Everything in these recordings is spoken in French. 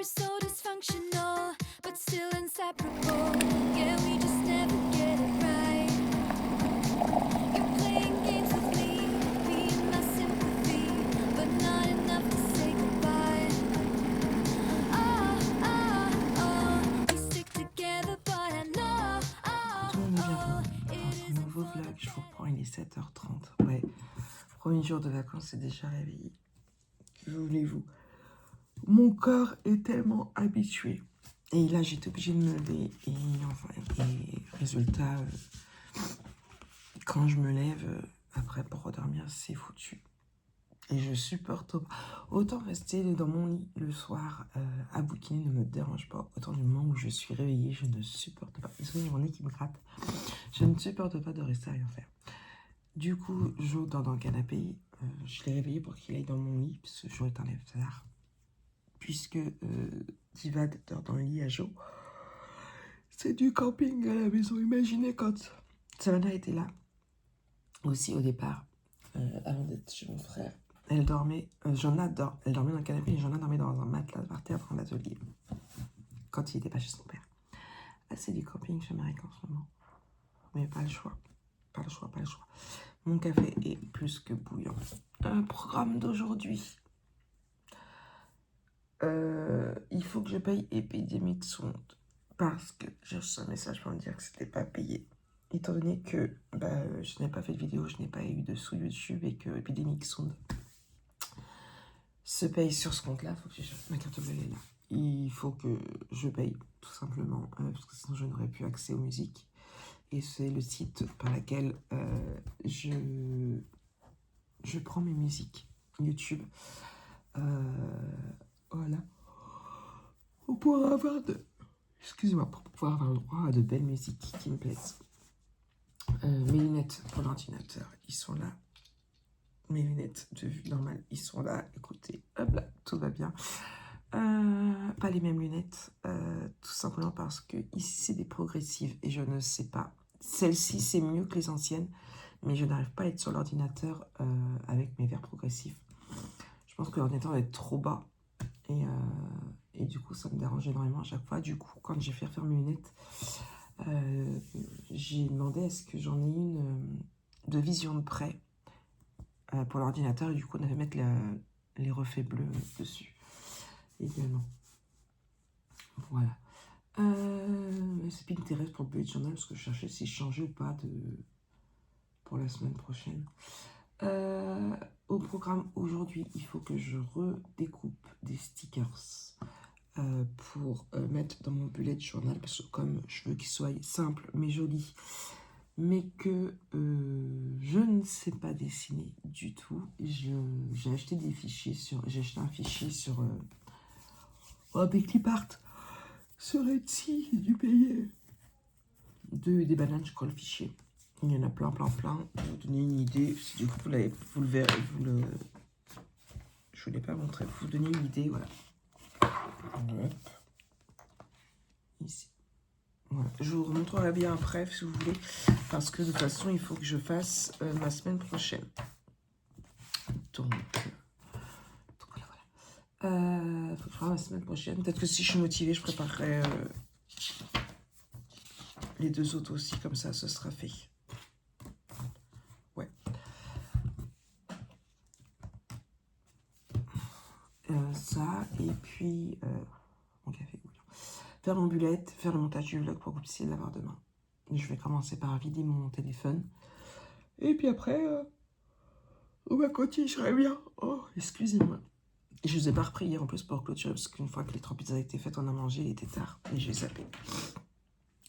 so dysfunctional, but still inseparable. Yeah, we just never get it right. You're playing games with me, being my sympathy, but not enough to say goodbye. Oh, oh, oh, we stick together, but I know, Tout le monde est oh, bienvenu it dans un nouveau vlog. Je vous reprends, il est 7h30. Ouais, premier jour de vacances, c'est déjà réveillé. Que voulez-vous? Mon corps est tellement habitué. Et là, j'étais obligée de me lever. Et résultat, quand je me lève, après pour redormir, c'est foutu. Et je supporte pas. Autant rester dans mon lit le soir à bouquiner ne me dérange pas. Autant du moment où je suis réveillée, je ne supporte pas. Désolée, mon nez qui me gratte. Je ne supporte pas de rester à rien faire. Du coup, Jo dort dans le canapé. Je l'ai réveillé pour qu'il aille dans mon lit, parce que Jo est un lève tard. Puisque Divad dort dans le lit à Jo. C'est du camping à la maison. Imaginez quand Savannah était là. Aussi au départ, avant d'être chez mon frère. Elle dormait, elle dormait dans le canapé et Joanna dormait dans un matelas par terre dans l'atelier. Quand il n'était pas chez son père. Ah, c'est du camping chez Marek en ce moment. Mais pas le choix. Pas le choix. Mon café est plus que bouillant. Un programme d'aujourd'hui. Il faut que je paye Epidemic Sound. Parce que j'ai reçu un message pour me dire que c'était pas payé. Étant donné que je n'ai pas fait de vidéo, je n'ai pas eu de sous YouTube et que Epidemic Sound se paye sur ce compte-là. Il faut que ma carte bleue est là. Il faut que je paye, tout simplement, parce que sinon je n'aurais plus accès aux musiques. Et c'est le site par lequel je prends mes musiques YouTube. Voilà. Pour pouvoir avoir pour pouvoir avoir le droit à de belles musiques qui me plaisent. Mes lunettes pour l'ordinateur, ils sont là. Mes lunettes de vue normale, ils sont là. Écoutez, hop là, tout va bien. Pas les mêmes lunettes, tout simplement parce que ici c'est des progressives et je ne sais pas. Celle-ci c'est mieux que les anciennes, mais je n'arrive pas à être sur l'ordinateur avec mes verres progressifs. Je pense que l'ordinateur va être trop bas et du coup ça me dérange énormément à chaque fois. Du coup, quand j'ai fait refaire mes lunettes, j'ai demandé est-ce que j'en ai une de vision de près pour l'ordinateur et du coup on avait mettre les reflets bleus dessus également. Voilà. C'est Pinterest pour Bullet Journal parce que je cherchais si je changeais ou pas pour la semaine prochaine. Au programme aujourd'hui, il faut que je redécoupe des stickers pour mettre dans mon bullet journal parce que comme je veux qu'il soit simple mais joli, mais que je ne sais pas dessiner du tout. J'ai acheté des fichiers j'ai acheté un fichier sur des clip art sur Etsy, j'ai dû payer des bananes, je crois, le fichier. Il y en a plein. Pour vous donner une idée, si du coup vous le verrez, je ne vous l'ai pas montré, pour vous donner une idée, voilà. Hop. Ici. Voilà. Je vous remontrerai bien après, si vous voulez, parce que de toute façon, il faut que je fasse ma semaine prochaine. Donc voilà. Faut que je fasse ma semaine prochaine. Peut-être que si je suis motivée, je préparerai les deux autres aussi, comme ça, ce sera fait. Ouais. Ça, et puis mon café bouillant. Faire mon bullet, faire le montage du vlog pour que vous puissiez l'avoir demain. Je vais commencer par vider mon téléphone. Et puis après, on va continuer, je serai bien. Oh, excusez-moi. Je ne vous ai pas repris hier en plus pour clôturer, parce qu'une fois que les 3 pizzas étaient faites, on a mangé, il était tard. Et j'ai zappé.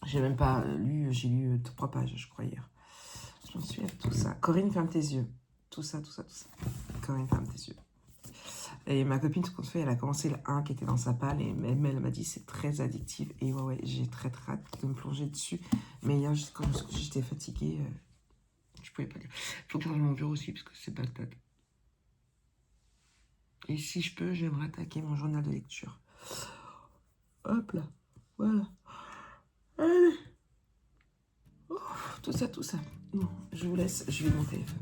J'ai même pas lu, j'ai lu 3 pages, je crois, hier. J'en suis à tout ça. Corinne, ferme tes yeux. Tout ça. Corinne, ferme tes yeux. Et ma copine, tout compte fait, elle a commencé le 1 qui était dans sa palle et elle m'a dit c'est très addictif. Et ouais, j'ai très hâte de me plonger dessus. Mais hier, quand j'étais fatiguée, je pouvais pas lire. Il faut que je range mon bureau aussi parce que c'est batade. Et si je peux, j'aimerais attaquer mon journal de lecture. Hop là, voilà. Allez. Oh, tout ça. Bon, je vous laisse, je vais mon téléphone.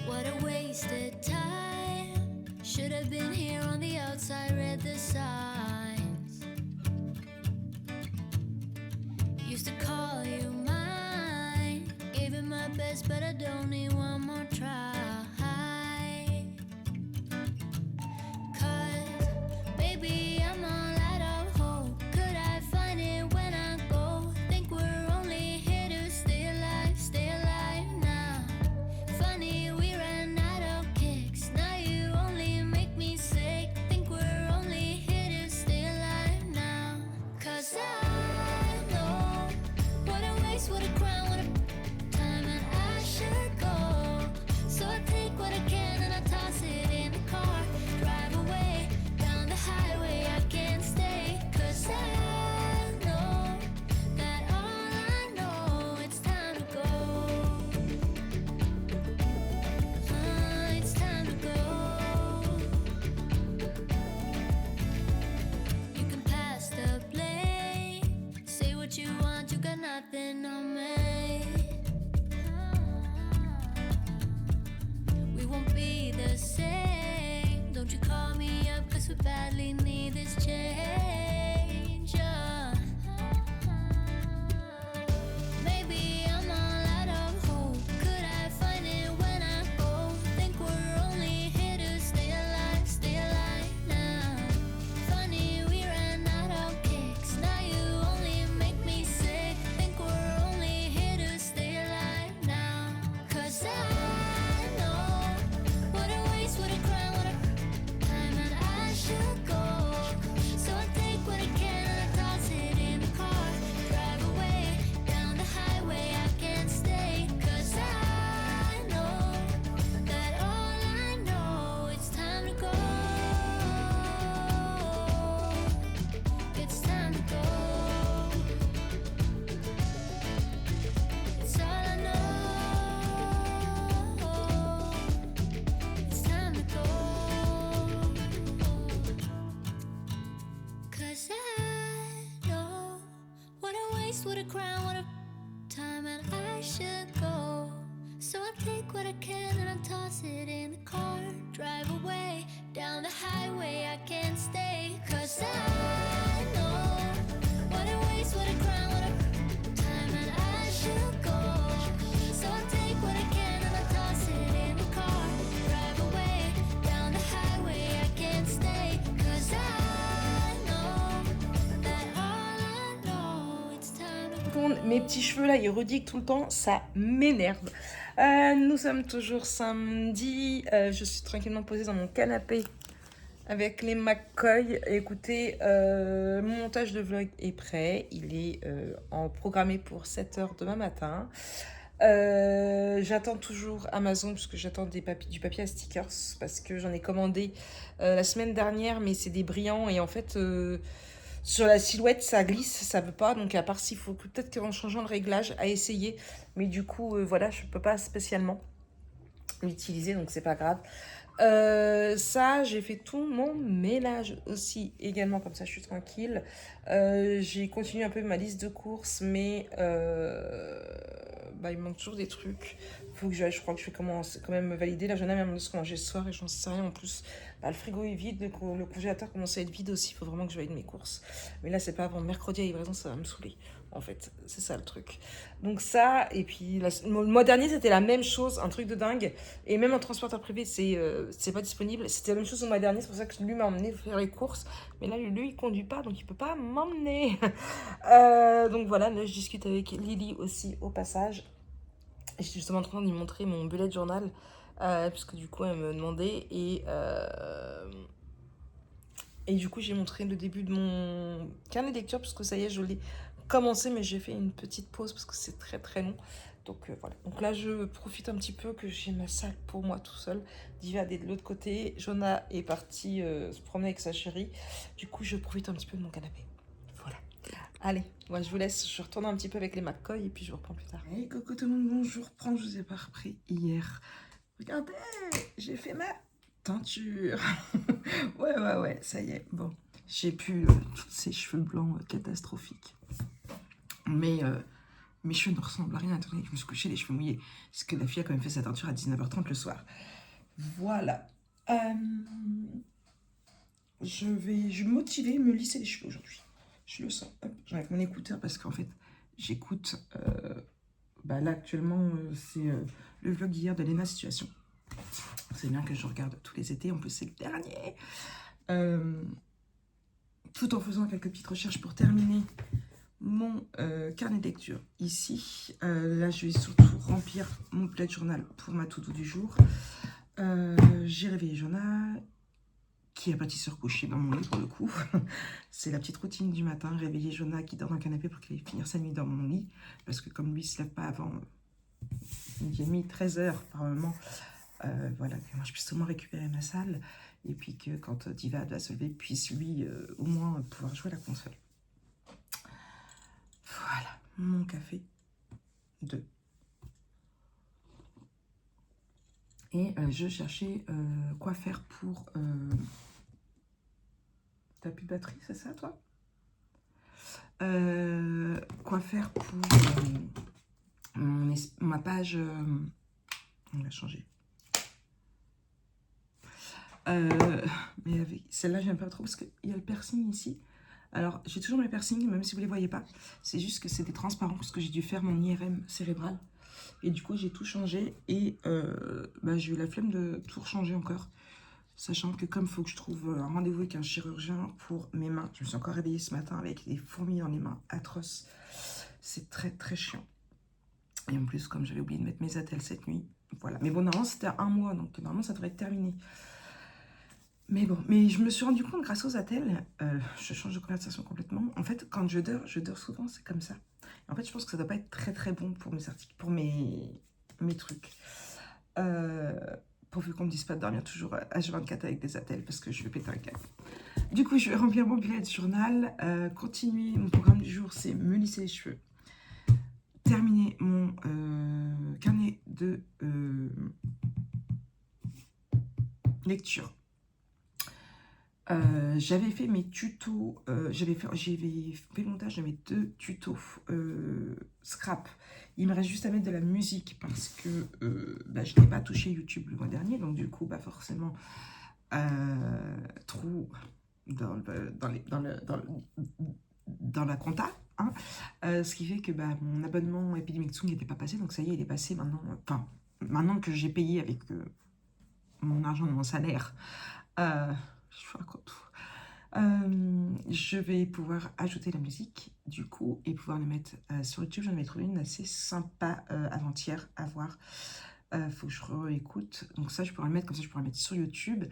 What a wasted time. Should have been here on the outside, read the signs. Used to call you mine. Gave it my best, but I don't need one more try. 'Cause baby, I'm all out of hope. Could I find it when I go? Think we're only here to stay alive now. Funny, we ran out of kicks. Now you only make me sick. Think we're only here to stay alive now. 'Cause I know what a waste, what a crime, what a time, and I should go. So I take what I can and I toss it in the car. Drive away down the highway, I can't stay. 'Cause I know that all I know, it's time to go. It's time to go. You can pass the blame. Say what you want, you got nothing on me. We won't be the same. Don't you call me up, 'cause we badly need this change. Maybe I'm all out of hope. Could I find it when I go? Think we're only here to stay alive now. Funny, we ran out of kicks. Now you only make me sick. Think we're only here to stay alive now. 'Cause I know what a waste, what a crime, what a time, and I should go. So I take what I can and I toss it in the car. Drive away down the highway, I can't stay. 'Cause I know that all I know, it's time to go. It's time to go. It's all I know. It's time to go. 'Cause I know what a waste, what a crime, what a time, and I should go. So I take what I can and I toss it in the car. Drive away down the highway, I can't stay. 'Cause I know what a waste, what a crime, what a time, and I should go. So I take what I can and I toss it in the car. Drive away down the highway, I can't stay. 'Cause I know that all I know, it's time to Mes petits cheveux là, ils rediquent tout le temps, ça m'énerve. Nous sommes toujours samedi, je suis tranquillement posée dans mon canapé avec les McCoy. Écoutez, mon montage de vlog est prêt, il est programmé pour 7h demain matin. J'attends toujours Amazon puisque j'attends du papier à stickers parce que j'en ai commandé la semaine dernière, mais c'est des brillants et en fait sur la silhouette ça glisse, ça veut pas, donc à part s'il faut peut-être qu'en changeant le réglage à essayer, mais du coup voilà, je peux pas spécialement l'utiliser, donc c'est pas grave. Ça, j'ai fait tout mon ménage aussi également, comme ça je suis tranquille. J'ai continué un peu ma liste de courses, mais il me manque toujours des trucs. Faut que je crois que je vais commencer quand même me valider. Là, j'en ai même de ce que manger ce soir et j'en sais rien en plus. Le frigo est vide, le congélateur commence à être vide aussi. Il faut vraiment que je valide mes courses. Mais là, c'est pas avant mercredi à livraison, ça va me saouler. En fait, c'est ça le truc. Donc ça, et puis le mois dernier, c'était la même chose, un truc de dingue. Et même en transporteur privé, c'est pas disponible. C'était la même chose au mois dernier, c'est pour ça que lui m'a emmené faire les courses. Mais là, lui, il conduit pas, donc il peut pas m'emmener. Donc voilà, là, je discute avec Lily aussi au passage. Et j'étais justement en train de lui montrer mon bullet journal, puisque du coup, elle me demandait. Et du coup, j'ai montré le début de mon carnet de lecture, parce que ça y est, je l'ai commencé, mais j'ai fait une petite pause, parce que c'est très très long. Donc voilà. Donc là, je profite un petit peu que j'ai ma salle pour moi tout seul. Diva est de l'autre côté. Jonah est parti se promener avec sa chérie. Du coup, je profite un petit peu de mon canapé. Voilà. Allez, moi je vous laisse. Je retourne un petit peu avec les McCoy et puis je vous reprends plus tard. Hey coucou tout le monde, bon, je vous reprends. Je vous ai pas repris hier. Regardez, j'ai fait ma teinture. ouais, ça y est. Bon, j'ai plus tous ces cheveux blancs catastrophiques. Mais mes cheveux ne ressemblent à rien. Attendez, je me suis couchée les cheveux mouillés. Parce que la fille a quand même fait sa teinture à 19h30 le soir. Voilà. Je vais me motiver, me lisser les cheveux aujourd'hui. Je le sens. Hop, j'enlève mon écouteur parce qu'en fait, j'écoute... là, actuellement, c'est le vlog hier de Lena Situation. C'est bien que je regarde tous les étés. En plus, c'est le dernier. Tout en faisant quelques petites recherches pour terminer mon carnet de lecture ici. Là, je vais surtout remplir mon bullet journal pour ma to-do du jour. J'ai réveillé Jonah, qui a pâti se recoucher dans mon lit pour le coup. C'est la petite routine du matin, réveiller Jonah qui dort dans le canapé pour qu'il aille finir sa nuit dans mon lit. Parce que comme lui, il se lève pas avant midi et demi, 13h par moment, voilà, que moi je puisse au moins récupérer ma salle. Et puis que quand Diva va se lever, puisse lui au moins pouvoir jouer à la console. Voilà, mon café 2. Et je cherchais quoi faire pour... T'as plus de batterie, c'est ça, toi? Quoi faire pour ma page... on va changer. Mais avec celle-là, j'aime pas trop parce qu'il y a le piercing ici. Alors, j'ai toujours mes piercings, même si vous les voyez pas. C'est juste que c'était transparent parce que j'ai dû faire mon IRM cérébral. Et du coup, j'ai tout changé. Et j'ai eu la flemme de tout changer encore. Sachant que comme il faut que je trouve un rendez-vous avec un chirurgien pour mes mains. Je me suis encore réveillée ce matin avec des fourmis dans les mains atroces. C'est très très chiant. Et en plus, comme j'avais oublié de mettre mes attelles cette nuit. Voilà. Mais bon, normalement, c'était à 1 mois. Donc normalement, ça devrait être terminé. Mais bon, mais je me suis rendu compte grâce aux attelles, je change de conversation complètement. En fait, quand je dors souvent, c'est comme ça. En fait, je pense que ça doit pas être très très bon pour mes articles, pour mes trucs. Pourvu qu'on me dise pas de dormir toujours H24 avec des attelles, parce que je vais péter un câble. Du coup, je vais remplir mon bullet journal, continuer. Mon programme du jour, c'est me lisser les cheveux. Terminer mon carnet de lecture. J'avais fait mes tutos, j'avais fait le montage de mes 2 tutos scrap. Il me reste juste à mettre de la musique parce que je n'ai pas touché YouTube le mois dernier, donc du coup forcément trou dans la compta, hein, ce qui fait que mon abonnement Epidemic Song n'était pas passé, donc ça y est, il est passé maintenant. Enfin, maintenant que j'ai payé avec mon argent de mon salaire. Je raconte tout. Je vais pouvoir ajouter la musique du coup et pouvoir le mettre sur YouTube. J'en ai trouvé une assez sympa avant-hier à voir. Faut que je réécoute. Donc ça, je pourrais le mettre comme ça, je pourrais le mettre sur YouTube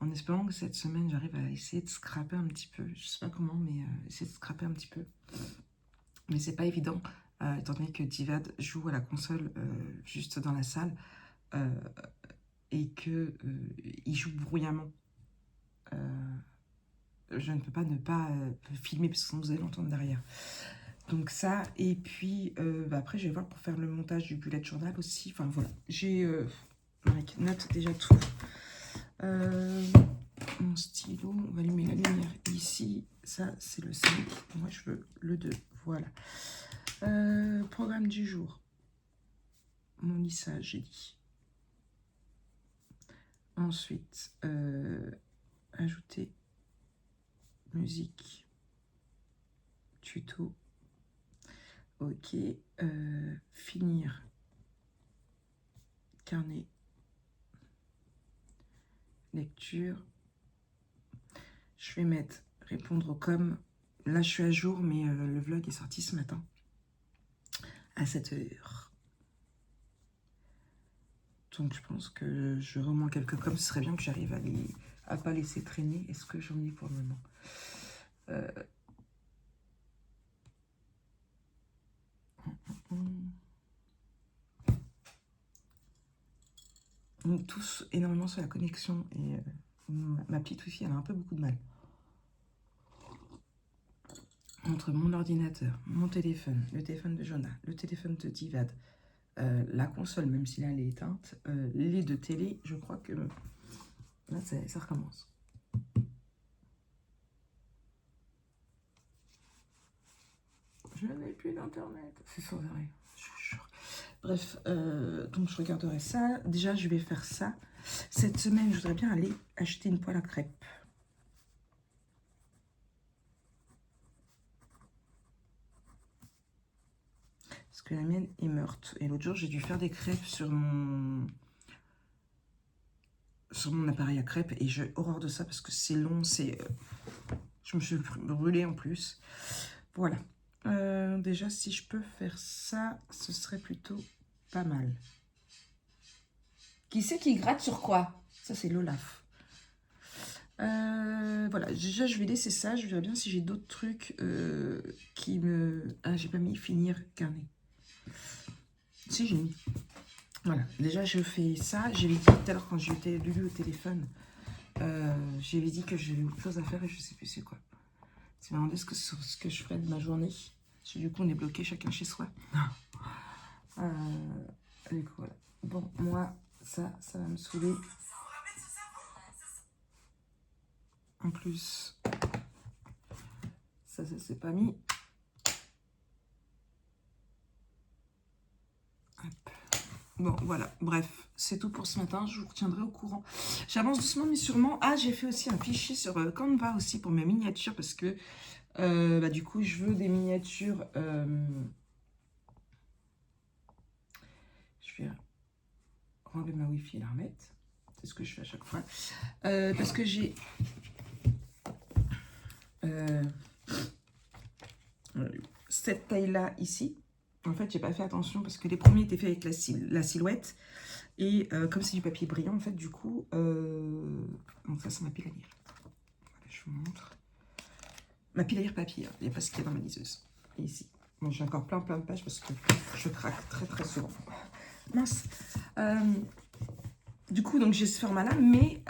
en espérant que cette semaine, j'arrive à essayer de scraper un petit peu. Je sais pas comment, mais essayer de scraper un petit peu. Mais c'est pas évident, étant donné que Divad joue à la console juste dans la salle et que il joue bruyamment. Je ne peux pas ne pas filmer parce que sinon vous allez l'entendre derrière. Donc ça, et puis après je vais voir pour faire le montage du bullet journal aussi. Enfin voilà, j'ai note déjà tout. Mon stylo, on va allumer la lumière ici. Ça c'est le 5, moi je veux le 2, voilà. Programme du jour. Mon lissage, j'ai dit. Ensuite, ajouter musique, tuto, ok, finir, carnet, lecture, je vais mettre répondre aux com, là je suis à jour mais le vlog est sorti ce matin à 7h. Donc je pense que je remonte quelques com, ce serait bien que j'arrive à pas laisser traîner. Est-ce que j'en ai pour le moment? On tousse énormément sur la connexion et ma petite fille elle a un peu beaucoup de mal. Entre mon ordinateur, mon téléphone, le téléphone de Jonah, le téléphone de Divad, la console, même si là elle est éteinte, les 2 télés, je crois que là ça recommence. Je n'avais plus d'internet. C'est sans arrêt, je vous jure. Bref, donc je regarderai ça. Déjà, je vais faire ça. Cette semaine, je voudrais bien aller acheter une poêle à crêpes. Parce que la mienne est morte. Et l'autre jour, j'ai dû faire des crêpes sur mon appareil à crêpes. Et j'ai horreur de ça parce que c'est long, c'est... je me suis brûlée en plus. Voilà. Déjà, si je peux faire ça, ce serait plutôt pas mal. Qui c'est qui gratte sur quoi? Ça, c'est l'Olaf. Voilà, déjà, je vais laisser ça. Je verrai bien si j'ai d'autres trucs qui me... Ah, j'ai pas mis finir carnet. Si, j'ai mis. Voilà, déjà, je fais ça. J'avais dit tout à l'heure, quand j'étais Lulu au téléphone, j'avais dit que j'avais autre chose à faire et je sais plus c'est quoi. C'est me demander ce que je ferais de ma journée. Parce que du coup, on est bloqué chacun chez soi. Du coup, voilà. Bon, moi, ça va me saouler. En plus, ça s'est pas mis. Hop. Bon, voilà. Bref, c'est tout pour ce matin. Je vous retiendrai au courant. J'avance doucement, mais sûrement. Ah, j'ai fait aussi un fichier sur Canva aussi pour mes miniatures parce que du coup, je veux des miniatures. Je vais enlever ma Wi-Fi et la remettre. C'est ce que je fais à chaque fois. Parce que j'ai... cette taille-là ici. En fait, j'ai pas fait attention parce que les premiers étaient faits avec la silhouette. Et comme c'est du papier brillant, en fait, du coup... Donc ça, c'est ma pile à lire. Voilà, je vous montre. Ma pile à lire papier, hein. Il n'y a pas ce qu'il y a dans ma liseuse. Et ici. Bon, j'ai encore plein de pages parce que je craque très souvent. Mince. Du coup, donc j'ai ce format-là, mais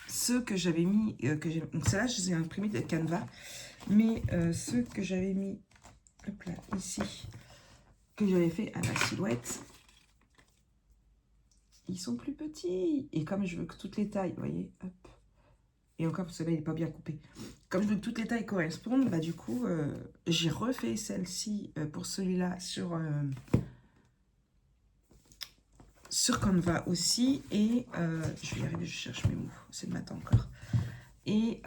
ceux que j'avais mis... donc celles-là, je les ai imprimés de Canva. Mais ceux que j'avais mis... Hop là, ici, que j'avais fait à la silhouette, ils sont plus petits. Et comme je veux que toutes les tailles, vous voyez, hop. Et encore, parce que là, il n'est pas bien coupé. Comme je veux que toutes les tailles correspondent, bah du coup, j'ai refait celle-ci pour celui-là sur Canva aussi. Et je vais y arriver, je cherche mes mots. C'est le matin encore. Et...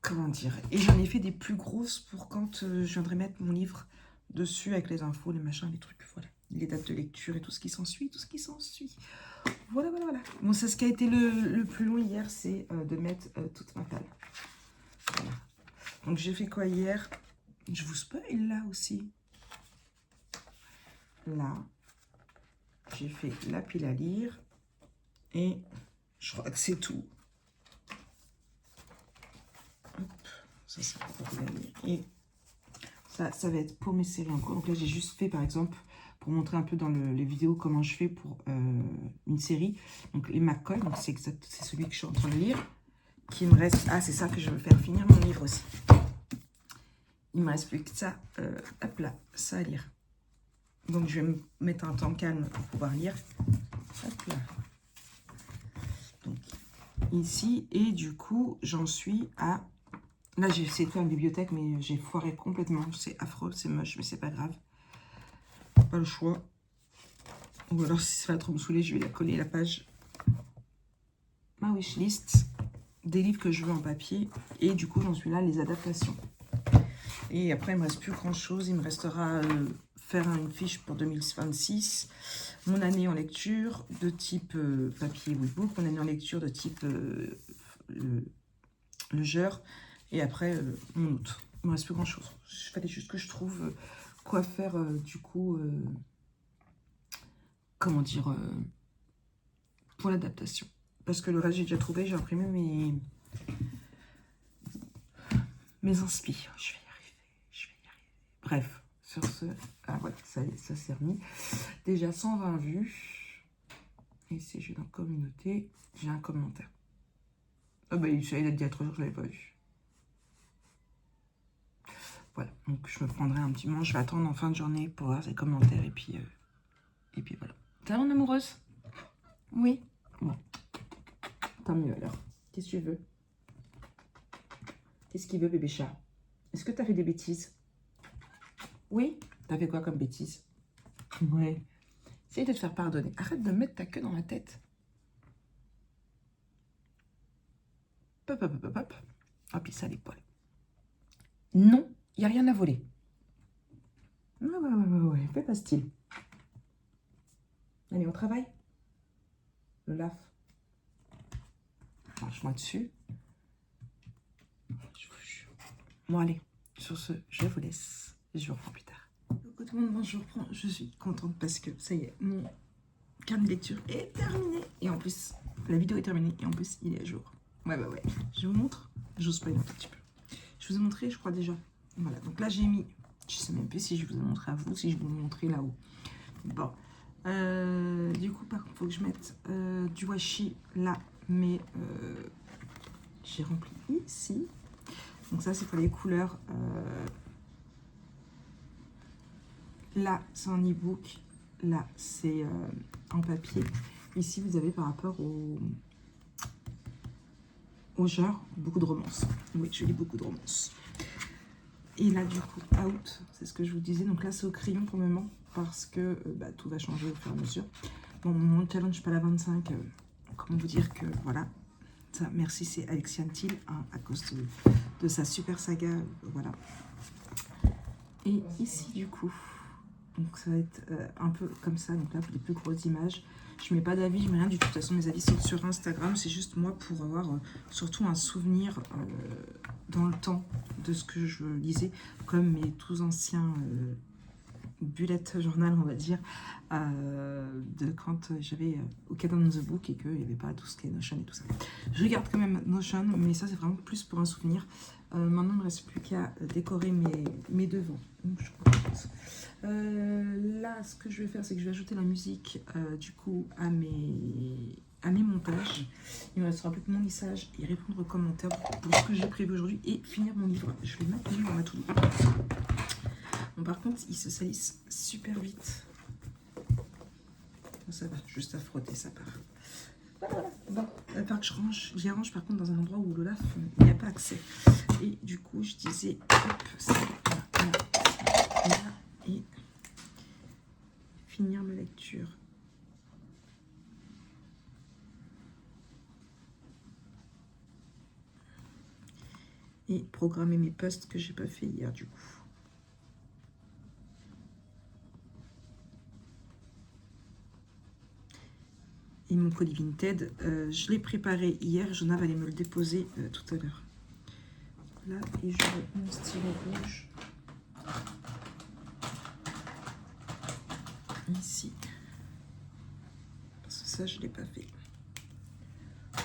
comment dire, et j'en ai fait des plus grosses pour quand je viendrai mettre mon livre dessus avec les infos, les machins, les trucs, voilà, les dates de lecture et tout ce qui s'ensuit, voilà. Bon, ça, ce qui a été le plus long hier, c'est de mettre toute ma palle. Voilà. Donc j'ai fait quoi hier? Je vous spoil là aussi. Là, j'ai fait la pile à lire et je crois que c'est tout. Ça, c'est pour et ça va être pour mes séries en cours. Donc là, j'ai juste fait, par exemple, pour montrer un peu dans les vidéos comment je fais pour une série. Donc les McCoy, donc c'est celui que je suis en train de lire. Qui me reste... Ah, c'est ça que je veux faire finir mon livre aussi. Il me reste plus que ça. Hop là, ça à lire. Donc je vais me mettre un temps calme pour pouvoir lire. Hop là. Donc ici, et du coup, j'en suis à... Là, j'ai essayé de faire une bibliothèque, mais j'ai foiré complètement. C'est affreux, c'est moche, mais c'est pas grave. Pas le choix. Ou alors, si ça va trop me saouler, je vais la coller la page. Ma wishlist. Des livres que je veux en papier. Et du coup, j'en suis là, les adaptations. Et après, il me reste plus grand-chose. Il me restera faire une fiche pour 2026. Mon année en lecture de type papier Woodbook. Mon année en lecture de type le genre. Et après, mon autre. Il me reste plus grand-chose. Il fallait juste que je trouve quoi faire, du coup, comment dire, pour l'adaptation. Parce que le reste, j'ai déjà trouvé. J'ai imprimé mes inspi. Je vais y arriver. Bref, sur ce... Ah voilà, ça s'est remis. Déjà 120 vues. Et si je vais dans communauté, j'ai un commentaire. Ah bah, il a dit à 3 jours, je ne l'avais pas vu. Voilà, donc je me prendrai un petit moment, je vais attendre en fin de journée pour voir ses commentaires et puis voilà. Ça va, mon amoureuse? Oui. Bon. Tant mieux alors. Qu'est-ce que tu veux? Qu'est-ce qu'il veut, bébé chat? Est-ce que tu as fait des bêtises? Oui? T'as fait quoi comme bêtises? Ouais. Essaye de te faire pardonner. Arrête de mettre ta queue dans la tête. Hop, hop, hop, hop, hop. Hop, et ça, l'épaule. Non, il n'y a rien à voler. Ouais, fais pas style. Allez, on travaille. Le lave. Marche-moi dessus. Je vous jure. Bon, allez, sur ce, je vous laisse. Je vous reprends plus tard. Coucou tout le monde, bon, je reprends. Je suis contente parce que ça y est, mon carnet de lecture est terminé. Et en plus, la vidéo est terminée. Et en plus, il est à jour. Ouais. Je vous montre. J'ose pas un petit peu. Je vous ai montré, je crois déjà. Voilà, donc là, j'ai mis... Je sais même plus si je vous ai montré à vous, si je vous ai montré là-haut. Bon. Du coup, par contre, il faut que je mette du washi là. Mais j'ai rempli ici. Donc ça, c'est pour les couleurs. Là, c'est en e-book. Là, c'est en papier. Ici, vous avez par rapport au genre, beaucoup de romances. Oui, je lis beaucoup de romances. Et là, du coup, out, c'est ce que je vous disais. Donc là, c'est au crayon pour le moment, parce que tout va changer au fur et à mesure. Bon, mon challenge pas la 25, comment vous dire que, voilà. Ça, merci, c'est Alexia Thiel, hein, à cause de sa super saga, voilà. Et ici, du coup, donc ça va être un peu comme ça. Donc là, pour les plus grosses images, je mets pas d'avis, je mets rien du tout. De toute façon, mes avis sont sur Instagram. C'est juste moi pour avoir surtout un souvenir dans le temps de ce que je lisais, comme mes tous anciens bullet journal, on va dire, de quand j'avais au Canon the Book et qu'il n'y avait pas tout ce qui est Notion et tout ça. Je regarde quand même Notion, mais ça c'est vraiment plus pour un souvenir. Maintenant, il ne me reste plus qu'à décorer mes devants. Donc, là, ce que je vais faire, c'est que je vais ajouter la musique du coup à mes montages. Il me restera plus que mon lissage et répondre aux commentaires pour ce que j'ai prévu aujourd'hui et finir mon livre. Je vais mettre mon livre à tout livre. Bon, par contre, ils se salissent super vite. Bon, ça va, juste à frotter, ça part. Voilà. Bon, il va falloir que je range. J'y range par contre dans un endroit où le lave, il n'y a pas accès. Et du coup, je disais, hop, ça, là, et finir ma lecture. Et programmer mes posts que j'ai pas fait hier du coup. Et mon colis Vinted, je l'ai préparé hier, Jonah va aller me le déposer tout à l'heure. Là, et je mets mon stylo rouge. Ici. Parce que ça, je ne l'ai pas fait.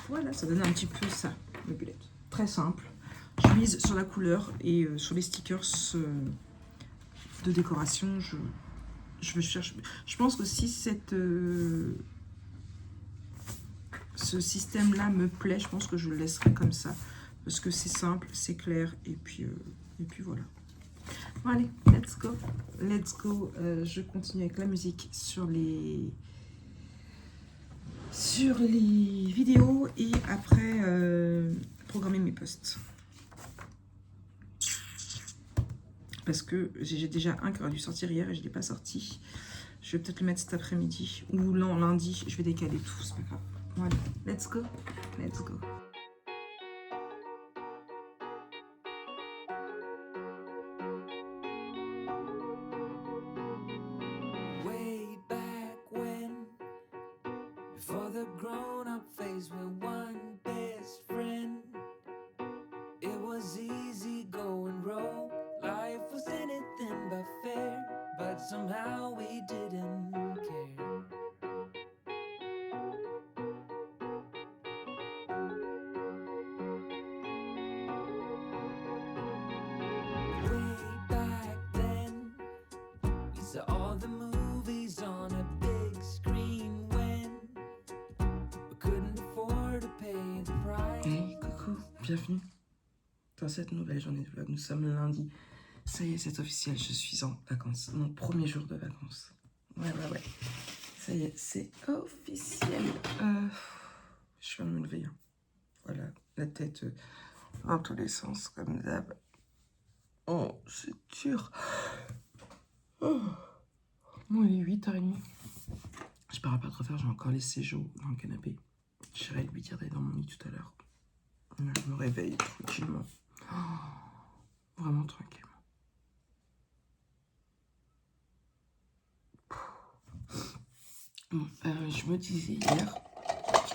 Voilà, ça donne un petit peu ça, le bullet. Très simple. Je mise sur la couleur et sur les stickers de décoration. Je cherche. Je pense que si ce système-là me plaît, je pense que je le laisserai comme ça. Parce que c'est simple, c'est clair, et puis voilà. Bon, allez, let's go. Let's go. Je continue avec la musique sur les vidéos et après programmer mes posts. Parce que j'ai déjà un qui aurait dû sortir hier et je ne l'ai pas sorti. Je vais peut-être le mettre cet après-midi ou lundi. Je vais décaler tout, c'est pas grave. Bon, allez, let's go. Let's go. Way back when, before the grown-up phase, we're one best friend. It was easy going road. Life was anything but fair, but somehow we didn't care. Way back then, we saw all the movies on a big screen when we couldn't afford to pay the price. Hey, coucou, bienvenue dans cette nouvelle journée de vlog. Nous sommes lundi. Ça y est, c'est officiel, je suis en vacances. Mon premier jour de vacances. Ouais. Ça y est, c'est officiel. Je viens de me lever. Hein. Voilà, la tête dans tous les sens, comme d'hab. Oh, c'est dur. Oh. Bon, il est 8h30. Je pourrais pas trop faire, j'ai encore laissé Jo dans le canapé. J'irai lui dire d'aller dans mon lit tout à l'heure. Je me réveille tranquillement. Oh, vraiment tranquillement. Bon, je me disais hier,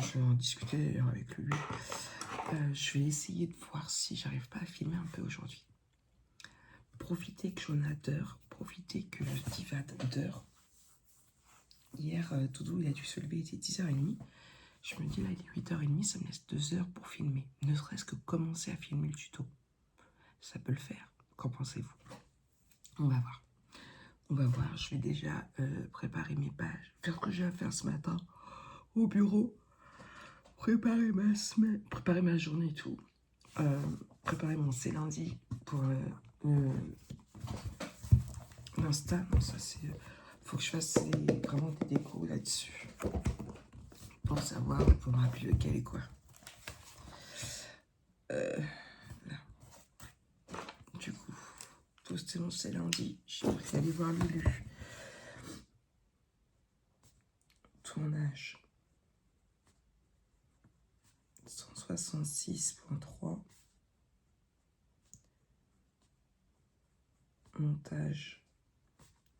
je vais en discuter d'ailleurs avec lui, je vais essayer de voir si j'arrive pas à filmer un peu aujourd'hui. Profiter que j'en ai d'heures, profiter que je divade d'heures. Hier, Doudou, il a dû se lever, il était 10h30. Je me dis là, il est 8h30, ça me laisse 2 heures pour filmer. Ne serait-ce que commencer à filmer le tuto. Ça peut le faire. Qu'en pensez-vous? On va voir. On va voir. Je vais déjà préparer mes pages. Faire ce que j'ai à faire ce matin au bureau. Préparer ma semaine. Préparer ma journée et tout. Préparer mon c'est lundi pour l'Insta. Non, ça c'est... faut que je fasse vraiment des décos là-dessus. Pour savoir, pour me rappeler lequel est quoi. Là. Du coup, poster mon c'est lundi. J'ai pris d'aller voir Lulu. Tournage 166.3. Montage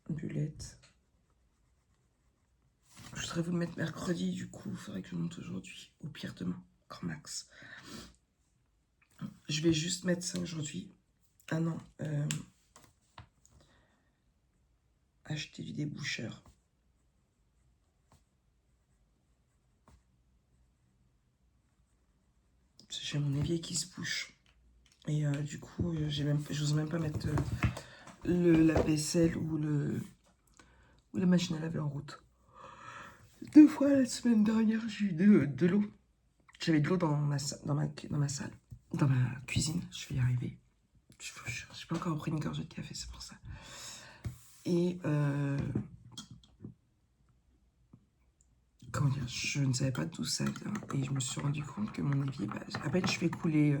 Bulette. Je voudrais vous le mettre mercredi, du coup, il faudrait que je monte aujourd'hui. Au pire demain, grand max. Je vais juste mettre ça aujourd'hui. Ah non, acheter du déboucheur. J'ai mon évier qui se bouche. Et du coup, j'ose même pas mettre la vaisselle ou la machine à laver en route. 2 fois la semaine dernière, j'ai eu de l'eau. J'avais de l'eau dans ma salle, dans ma cuisine. Je vais y arriver. Je n'ai pas encore pris une gorgée de café, c'est pour ça. Et comment dire, je ne savais pas d'où ça vient. Et je me suis rendu compte que mon évier, à peine je fais couler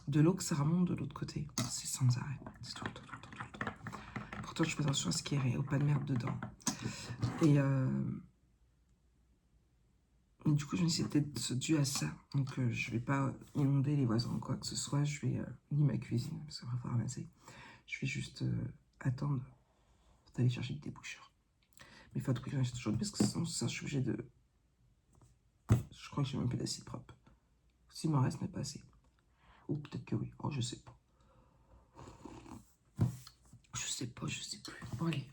de l'eau, que ça remonte de l'autre côté. C'est sans arrêt. C'est tout le temps. Pourtant, je fais attention à ce qu'il n'y ait pas de merde dedans. Et du coup, je me suis dit, c'est peut-être dû à ça. Donc, je vais pas inonder les voisins ou quoi que ce soit. Je vais ni ma cuisine, parce qu'on va pas ramasser. Je vais juste attendre d'aller chercher le déboucheur. Mais il faut que j'en achète aujourd'hui, parce que sinon, ça, je suis obligée de... Je crois que j'ai même plus d'acide propre. S'il m'en reste, mais pas assez. Ou peut-être que oui. Oh, je sais pas. Je sais plus. Bon, allez.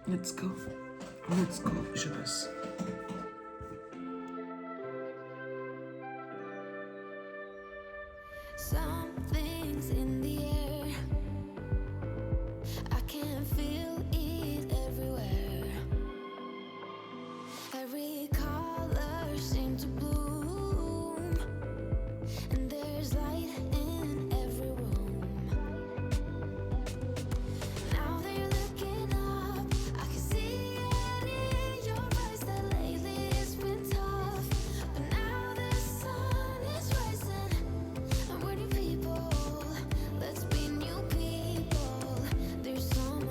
Let's go. Je bosse. Something's in the air. I can feel it everywhere. Every color seems to bloom, and there's light in every room. Now they're looking up. I can see it in your eyes that lately it's been tough, but now the sun is rising. And we're new people. Let's be new people. There's summer.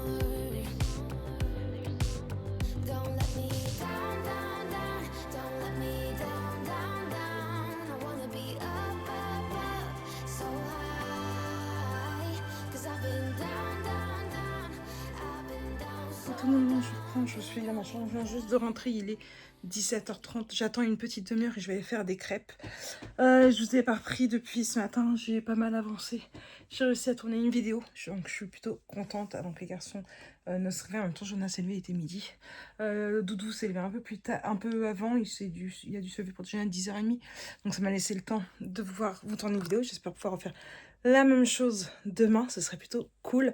Don't let me down, down, down. Don't let me down, down, down. I wanna be up, up, up, so high. 'Cause I've been down, down, down. I've been down so Tout le monde, je suis dans ma chambre, je viens juste de rentrer, il est 17h30. J'attends une petite demi-heure et je vais aller faire des crêpes. Je vous ai pas repris depuis ce matin, j'ai pas mal avancé. J'ai réussi à tourner une vidéo, donc je suis plutôt contente avant que les garçons ne se réveillent. En même temps, Jonas s'est levé, il était midi. Doudou s'est levé un peu plus tard, un peu avant, il a dû se lever pour déjeuner à 10h30. Donc ça m'a laissé le temps de pouvoir vous tourner une vidéo. J'espère pouvoir refaire la même chose demain, ce serait plutôt cool.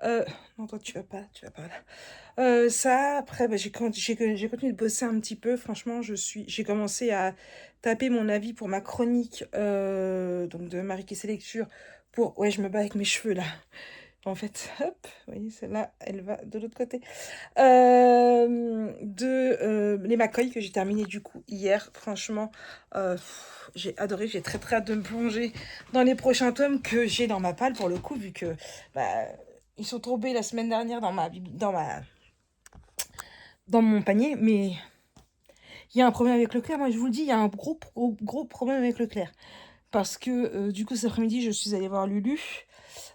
Non, toi, tu vas pas là. Ça, après, j'ai continué de bosser un petit peu. Franchement, j'ai commencé à taper mon avis pour ma chronique donc de Marie qui ses lectures. Ouais, je me bats avec mes cheveux là. En fait, hop, vous voyez, celle-là, elle va de l'autre côté. Les McCoy que j'ai terminé du coup hier. Franchement, j'ai adoré. J'ai très très hâte de me plonger dans les prochains tomes que j'ai dans ma palle pour le coup, vu que bah, ils sont tombés la semaine dernière dans mon panier. Mais il y a un problème avec Leclerc. Moi, je vous le dis, il y a un gros problème avec Leclerc. Parce que du coup, cet après-midi, je suis allée voir Lulu.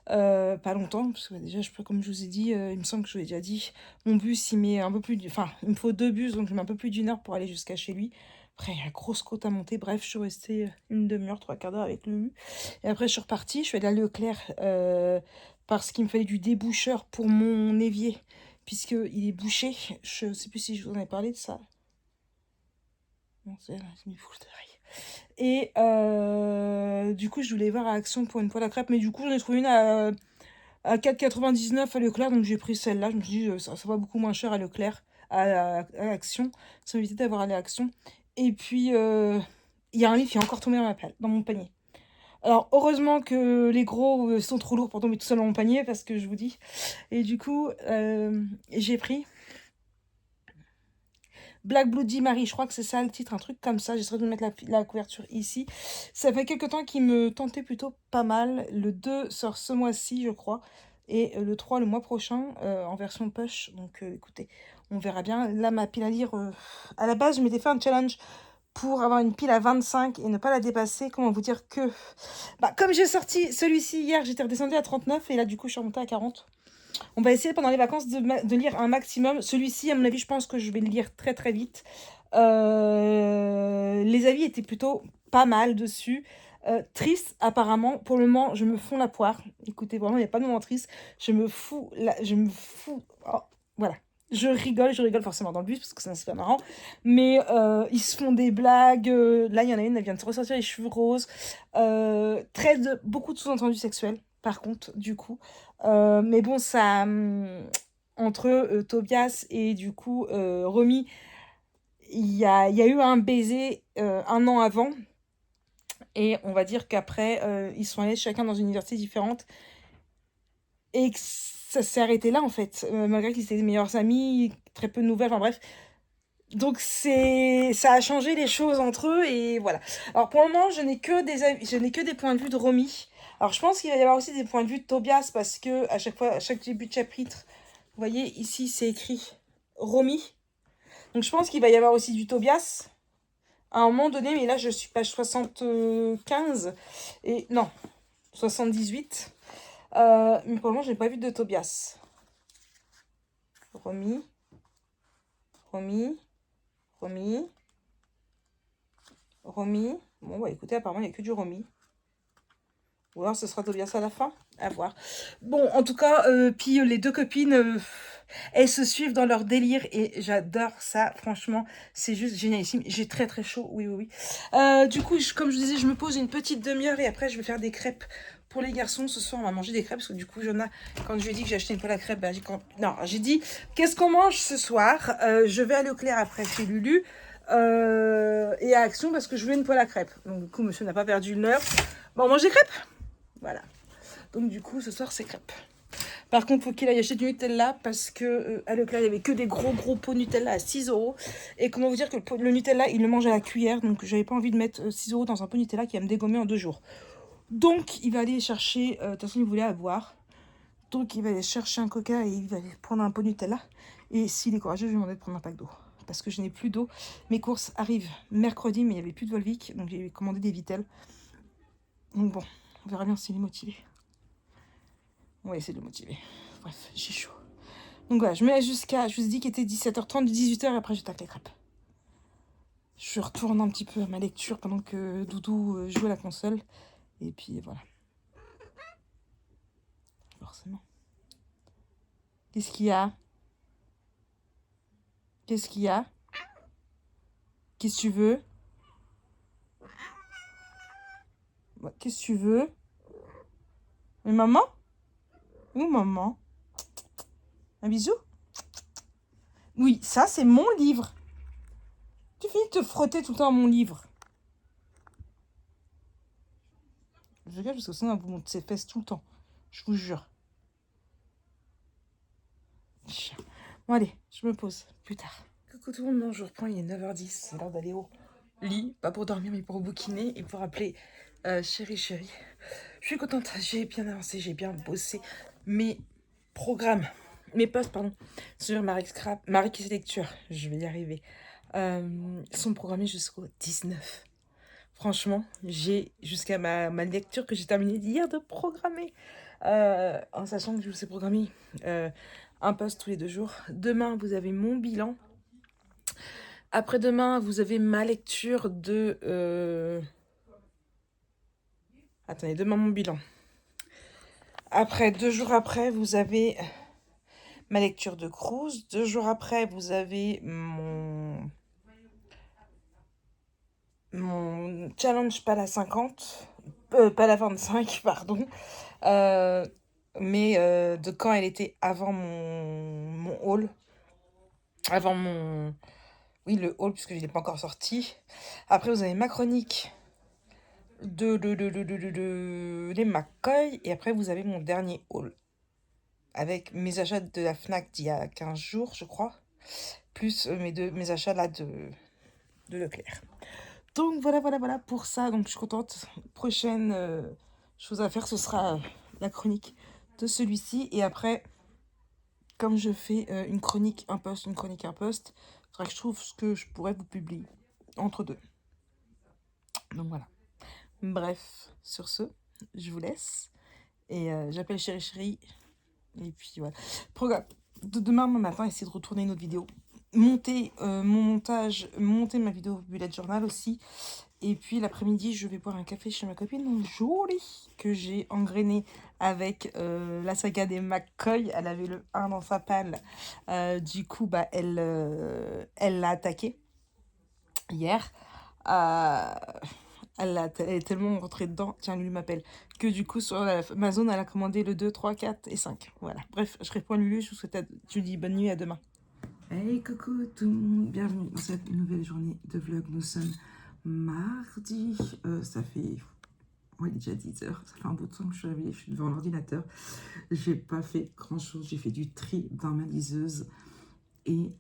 Pas longtemps, parce que déjà, comme je vous ai dit, il me semble que je vous ai déjà dit, mon bus, il met un peu plus... Enfin, il me faut 2 bus, donc je mets un peu plus d'une heure pour aller jusqu'à chez lui. Après, il y a la grosse côte à monter. Bref, je suis restée une demi-heure, 3/4 d'heure avec Lulu. Et après, je suis repartie. Je suis allée à Leclerc parce qu'il me fallait du déboucheur pour mon évier, puisqu'il est bouché. Je sais plus si je vous en ai parlé de ça. Non, c'est là, je m'y fous de rien. Et du coup, je voulais voir à Action pour une poêle à crêpes, mais du coup, j'en ai trouvé une à 4,99 à Leclerc, donc j'ai pris celle-là. Je me suis dit, ça va beaucoup moins cher à Leclerc, à Action. Ça m'évitait d'avoir allé à Action. Et puis, il y a un livre qui est encore tombé dans mon panier. Alors, heureusement que les gros sont trop lourds pour tomber tout seul dans mon panier, parce que je vous dis. Et du coup, j'ai pris Black Bloody Mary, je crois que c'est ça le titre, un truc comme ça. J'essaierai de mettre la couverture ici. Ça fait quelques temps qu'il me tentait plutôt pas mal. Le 2 sort ce mois-ci, je crois. Et le 3 le mois prochain, en version push. Donc écoutez, on verra bien. Là, ma pile à lire, à la base, je m'étais fait un challenge pour avoir une pile à 25 et ne pas la dépasser. Comment vous dire que... Bah, comme j'ai sorti celui-ci hier, j'étais redescendue à 39 et là, du coup, je suis remontée à 40. On va essayer pendant les vacances de lire un maximum. Celui-ci, à mon avis, je pense que je vais le lire très très vite. Les avis étaient plutôt pas mal dessus. Triste, apparemment. Pour le moment, je me fonds la poire. Écoutez, vraiment, il n'y a pas de moment triste. Je me fous... Oh, voilà. Je rigole forcément dans le bus parce que c'est pas marrant. Mais ils se font des blagues. Là, il y en a une, elle vient de se ressortir les cheveux roses. Beaucoup de sous-entendus sexuels, par contre, du coup. Mais bon, ça... entre Tobias et du coup Romy, il y a eu un baiser un an avant. Et on va dire qu'après, ils sont allés chacun dans une université différente. Et que ça s'est arrêté là, en fait. Malgré qu'ils étaient des meilleurs amis, très peu de nouvelles, enfin bref. Donc ça a changé les choses entre eux et voilà. Alors pour le moment, je n'ai que des points de vue de Romy. Alors je pense qu'il va y avoir aussi des points de vue de Tobias parce que à chaque début de chapitre, vous voyez ici c'est écrit Romy. Donc je pense qu'il va y avoir aussi du Tobias à un moment donné, mais là je suis page 75 et non 78. Mais pour le moment, je n'ai pas vu de Tobias. Romy. Bon, bah écoutez, apparemment, il n'y a que du Romy. Ou alors ce sera Tobias à la fin. À voir. Bon, en tout cas, puis les deux copines, elles se suivent dans leur délire et j'adore ça. Franchement, c'est juste génialissime. J'ai très très chaud, oui. Du coup, comme je disais, je me pose une petite demi-heure et après, je vais faire des crêpes. Pour les garçons, ce soir, on va manger des crêpes parce que du coup, quand je lui ai dit que j'ai acheté une poêle à crêpes, bah, j'ai dit, qu'est-ce qu'on mange ce soir? Je vais aller au Clair après chez Lulu et à Action parce que je voulais une poêle à crêpes. Donc, du coup, monsieur n'a pas perdu une heure. Bon, on mange des crêpes? Voilà. Donc, du coup, ce soir, c'est crêpes. Par contre, faut qu'il aille acheter du Nutella parce que à Leclerc, il y avait que des gros pots Nutella à 6 €. Et comment vous dire que le Nutella, il le mange à la cuillère. Donc, j'avais pas envie de mettre 6 € dans un pot Nutella qui va me dégommer en 2 jours. Donc, il va aller chercher... De toute façon, il voulait à boire. Donc, il va aller chercher un coca et il va aller prendre un pot Nutella. Et s'il est courageux, je vais lui demander de prendre un pack d'eau. Parce que je n'ai plus d'eau. Mes courses arrivent mercredi, mais il n'y avait plus de Volvic. Donc, j'ai commandé des Vittel. Donc, bon, on verra bien s'il est motivé. On va essayer de le motiver. Bref, j'ai chaud. Donc voilà, je me laisse jusqu'à... Je vous ai dit qu'il était 17h30, 18h, et après je tape les crêpes. Je retourne un petit peu à ma lecture pendant que Doudou joue à la console. Et puis voilà. Forcément. Qu'est-ce qu'il y a? Qu'est-ce que tu veux? Qu'est-ce que tu veux? Mais maman? Où maman? Un bisou? Oui, ça c'est mon livre. Tu finis de te frotter tout le temps à mon livre. Je regarde parce que sinon on va vous montrer ses fesses tout le temps. Je vous jure. Chien. Bon, allez, je me pose. Plus tard. Coucou tout le monde, non, je reprends, il est 9h10. C'est l'heure d'aller au lit. Pas pour dormir, mais pour bouquiner et pour appeler chérie. Je suis contente, j'ai bien avancé, j'ai bien bossé mes programmes, mes posts, pardon, sur Marie Kiss Lecture. Je vais y arriver. Sont programmés jusqu'au 19. Franchement, j'ai jusqu'à ma lecture que j'ai terminée hier de programmer. En sachant que je vous ai programmé un post tous les 2 jours. Demain, vous avez mon bilan. Après-demain, vous avez ma lecture de... Attendez, demain mon bilan. Après, 2 jours après, vous avez ma lecture de Cruz. 2 jours après, vous avez mon challenge pas la 50. Pas la 25, pardon. Mais de quand elle était avant mon haul. Avant mon... Oui, le haul, puisque je ne l'ai pas encore sorti. Après, vous avez ma chronique de les McCoy. Et après, vous avez mon dernier haul. Avec mes achats de la Fnac d'il y a 15 jours, je crois. Plus mes achats là de Leclerc. Donc voilà pour ça. Donc je suis contente. Prochaine chose à faire, ce sera la chronique de celui-ci. Et après, comme je fais une chronique, un post, il faudra que je trouve ce que je pourrais vous publier entre deux. Donc voilà. Bref, sur ce, je vous laisse. Et j'appelle chérie. Et puis voilà. Programme de demain matin, essayer de retourner une autre vidéo. Monter mon montage, monter ma vidéo bullet journal aussi. Et puis l'après-midi, je vais boire un café chez ma copine jolie que j'ai engrainé avec la saga des McCoy. Elle avait le 1 dans sa palle. Du coup, bah, elle l'a attaqué hier. Elle est tellement rentrée dedans, tiens, Lulu m'appelle, que du coup, sur Amazon, elle a commandé le 2, 3, 4 et 5. Voilà. Bref, je réponds à Lulu, je vous dis bonne nuit, à demain. Hey coucou tout le monde, bienvenue dans cette nouvelle journée de vlog. Nous sommes mardi, ça fait... Ouais, déjà 10h, ça fait un bout de temps que je suis réveillée, je suis devant l'ordinateur. J'ai pas fait grand chose, j'ai fait du tri dans ma liseuse et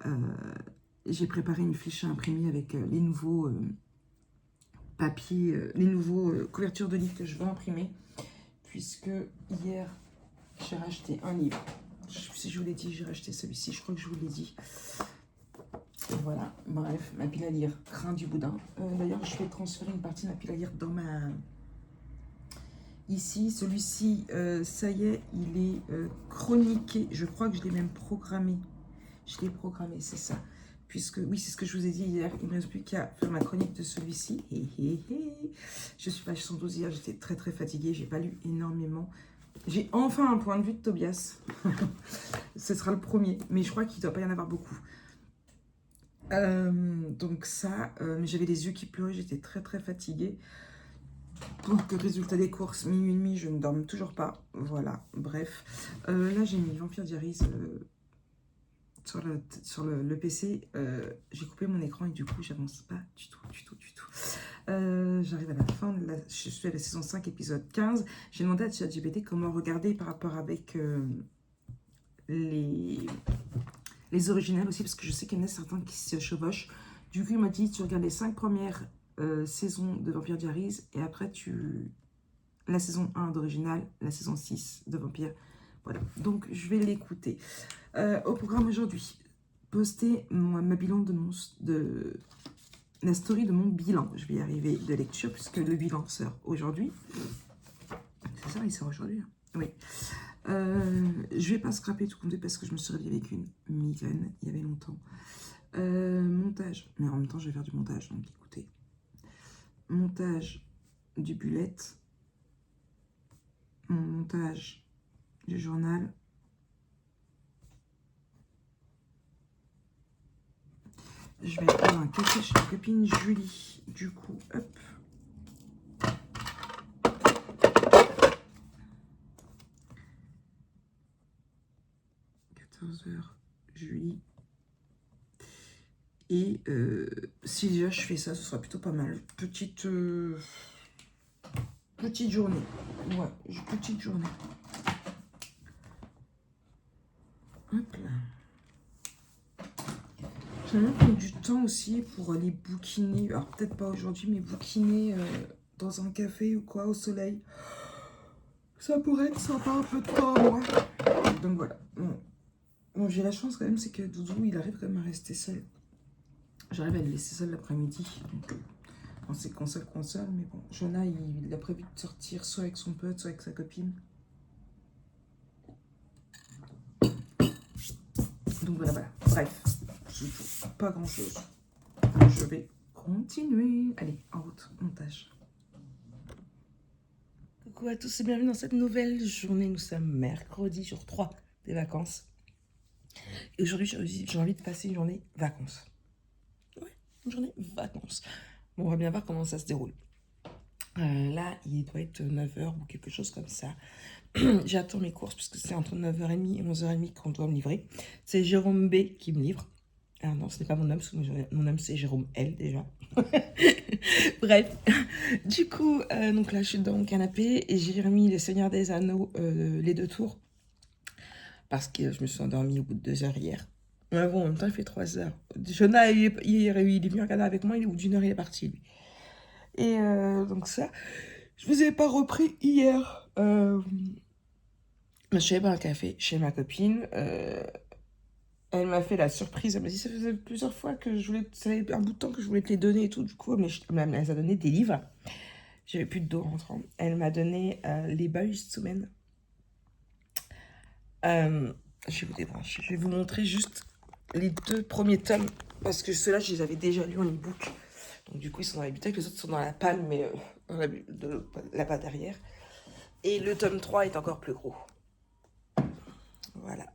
j'ai préparé une fiche à imprimer avec les nouveaux papiers, les nouveaux couvertures de livres que je veux imprimer. Puisque hier, j'ai racheté un livre. Je sais plus si je vous l'ai dit, j'ai racheté celui-ci, je crois que je vous l'ai dit. Et voilà, bref, ma pile à lire craint du boudin. D'ailleurs, je vais transférer une partie de ma pile à lire dans ma... Ici, celui-ci, ça y est, il est chroniqué. Je crois que je l'ai même programmé. Je l'ai programmé, c'est ça. Puisque, oui, c'est ce que je vous ai dit hier. Il ne me reste plus qu'à faire ma chronique de celui-ci. Je suis page 112 hier, j'étais très très fatiguée. J'ai pas lu énormément. J'ai enfin un point de vue de Tobias. Ce sera le premier, mais je crois qu'il ne doit pas y en avoir beaucoup. Donc ça, mais j'avais les yeux qui pleuraient, j'étais très très fatiguée. Donc résultat des courses, minuit et demi, je ne dorme toujours pas. Voilà, bref. Là j'ai mis Vampire Diaries sur le PC. J'ai coupé mon écran et du coup j'avance pas du tout. J'arrive à la fin, je suis à la saison 5, épisode 15. J'ai demandé à ChatGPT comment regarder par rapport avec les originales aussi, parce que je sais qu'il y en a certains qui se chevauchent. Du coup, il m'a dit, tu regardes les 5 premières saisons de Vampire Diaries, et après, la saison 1 d'original, la saison 6 de Vampire. Voilà, donc je vais l'écouter. Au programme aujourd'hui, poster ma bilan de la story de mon bilan. Je vais y arriver de lecture, puisque le bilan sort aujourd'hui. C'est ça, il sort aujourd'hui, hein. Oui. Je vais pas scraper tout compter parce que je me suis réveillée avec une migraine il y avait longtemps. Montage, mais en même temps je vais faire du montage, donc écoutez. Montage du bullet, mon montage du journal. Je vais prendre un café chez ma copine Julie. Du coup, hop. Julie. Et si déjà je fais ça, ce sera plutôt pas mal. Petite journée. Ouais, petite journée. Hop là. J'aime bien prendre du temps aussi pour aller bouquiner. Alors peut-être pas aujourd'hui, mais bouquiner dans un café ou quoi, au soleil. Ça pourrait être sympa un peu de temps à moi. Donc voilà. Bon, j'ai la chance quand même, c'est que Doudou, il arrive quand même à rester seul. J'arrive à le laisser seul l'après-midi. Donc, bon, c'est console, mais bon. Jonah, il a prévu de sortir soit avec son pote, soit avec sa copine. Donc voilà. Bref, je joue pas grand-chose. Je vais continuer. Allez, en route, montage. Coucou à tous et bienvenue dans cette nouvelle journée. Nous sommes mercredi, jour 3 des vacances. Et aujourd'hui, j'ai envie de passer une journée vacances. Ouais, une journée vacances. Bon, on va bien voir comment ça se déroule. Là, il doit être 9h ou quelque chose comme ça. J'attends mes courses puisque c'est entre 9h30 et 11h30 qu'on doit me livrer. C'est Jérôme B qui me livre. Ah non, ce n'est pas mon homme, parce que mon homme c'est Jérôme L déjà. Bref, du coup, donc là je suis dans mon canapé et j'ai remis Les Seigneurs des Anneaux, les 2 tours. Parce que je me suis endormie au bout de 2 heures hier. Mais bon, en même temps, il fait 3 heures. Jonah, il est venu regarder avec moi, au bout d'1 heure, il est parti, lui. Et donc ça, je vous ai pas repris hier. Je suis allée boire un café chez ma copine. Elle m'a fait la surprise. Elle m'a dit, ça faisait plusieurs fois que je voulais... Ça fait un bout de temps que je voulais te les donner et tout. Du coup, elle m'a donné des livres. J'avais plus de dos rentrant. Elle m'a donné Les Beuys-Zumen. Je vais vous débrancher. Je vais vous montrer juste les 2 premiers tomes. Parce que ceux-là, je les avais déjà lus en e-book. Donc du coup, ils sont dans la bibliothèque. Les autres sont dans la palme, mais là-bas derrière. Et le tome 3 est encore plus gros. Voilà.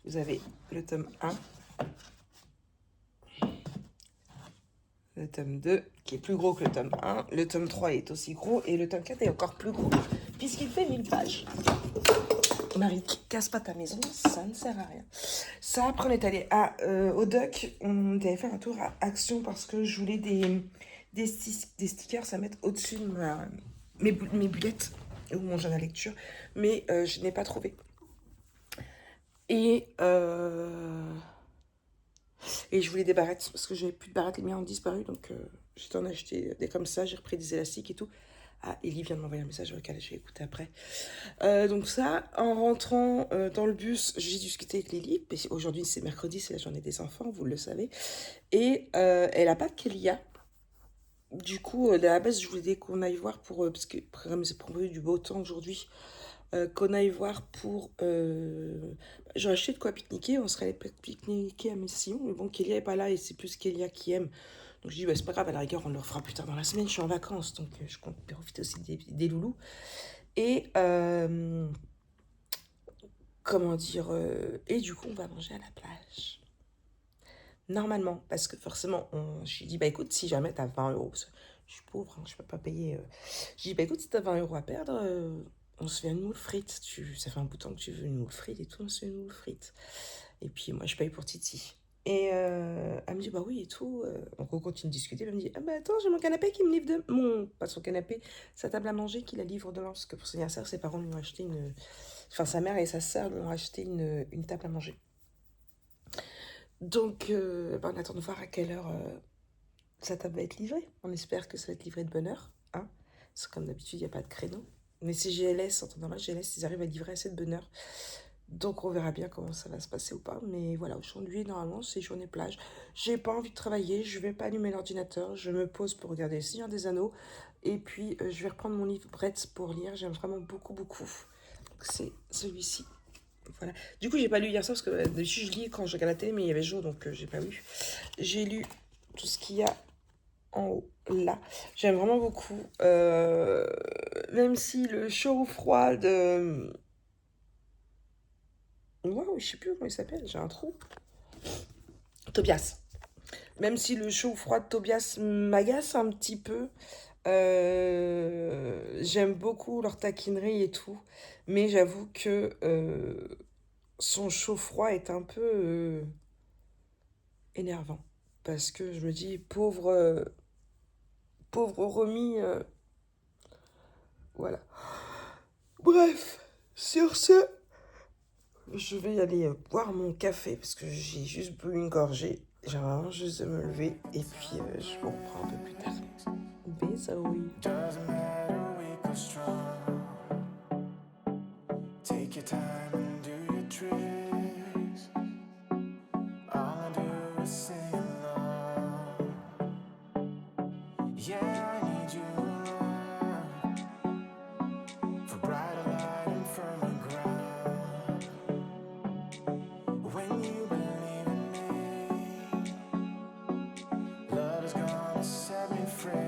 Vous avez le tome 1. Le tome 2, qui est plus gros que le tome 1. Le tome 3 est aussi gros. Et le tome 4 est encore plus gros, puisqu'il fait 1000 pages. Marie, casse pas ta maison, ça ne sert à rien. Ça, après, on est allé au Duck. On est allé faire un tour à Action parce que je voulais des stickers à mettre au-dessus de mes bulettes ou mon journal à lecture. Mais je n'ai pas trouvé. Et je voulais des barrettes parce que j'avais plus de barrettes, les miens ont disparu. Donc j'étais en acheté des comme ça, j'ai repris des élastiques et tout. Ah, Ellie vient de m'envoyer un message auquel je vais écouter après. Donc ça, en rentrant dans le bus, j'ai discuté avec Lily. Aujourd'hui, c'est mercredi, c'est la journée des enfants, vous le savez. Et elle n'a pas de Kélia. Du coup, à la base, je voulais qu'on aille voir pour... parce que comme c'est prévu du beau temps aujourd'hui, qu'on aille voir pour... j'ai acheté de quoi pique-niquer, on serait allé pique-niquer à Messillon. Mais bon, Kélia n'est pas là et c'est plus Kélia qui aime. Donc je dis, bah, c'est pas grave, à la rigueur, on le fera plus tard dans la semaine, je suis en vacances, donc je compte profiter aussi des loulous. Et, comment dire, et du coup, on va manger à la plage. Normalement, parce que forcément, je lui dis, bah écoute, si jamais t'as 20 euros, parce que je suis pauvre, hein, je peux pas payer. Je dis, bah écoute, si t'as 20 euros à perdre, on se fait une moule frite. Ça fait un bout de temps que tu veux une moule frite et tout, on se fait une moule frite. Et puis moi, je paye pour Titi. Et elle me dit, bah oui, et tout. Donc on continue de discuter. Elle me dit, ah bah attends, j'ai mon canapé qui me livre pas son canapé, sa table à manger qui la livre demain. Parce que pour son anniversaire, ses parents lui ont acheté une... Enfin, sa mère et sa sœur lui ont acheté une table à manger. Donc, on attend de voir à quelle heure sa table va être livrée. On espère que ça va être livré de bonne heure. Hein, parce que comme d'habitude, il n'y a pas de créneau. Mais c'est GLS, en temps normal, GLS, ils arrivent à livrer assez de bonne heure. Donc on verra bien comment ça va se passer ou pas. Mais voilà, aujourd'hui, normalement, c'est journée plage. J'ai pas envie de travailler, je vais pas allumer l'ordinateur. Je me pose pour regarder Le Seigneur des Anneaux. Et puis, je vais reprendre mon livre Bretz pour lire. J'aime vraiment beaucoup, beaucoup. Donc c'est celui-ci. Voilà. Du coup, j'ai pas lu hier soir parce que d'habitude, je lis quand je regarde la télé, mais il y avait jour, donc j'ai pas lu. J'ai lu tout ce qu'il y a en haut, là. J'aime vraiment beaucoup. Même si le chaud ou froid de... Waouh, je sais plus comment il s'appelle, j'ai un trou. Tobias. Même si le chaud ou froid de Tobias m'agace un petit peu, j'aime beaucoup leur taquinerie et tout. Mais j'avoue que son chaud-froid est un peu énervant. Parce que je me dis, pauvre Romy, voilà. Bref, sur ce, je vais aller boire mon café parce que j'ai juste bu une gorgée. Genre, juste de me lever et puis je vous reprends un peu plus tard. Bisous. Doesn't matter weak or strong. Take your time and do your tricks. All I do is sing along. Yeah, I need you around for brighter light and firmer ground. When you believe in me, love is gonna set me free.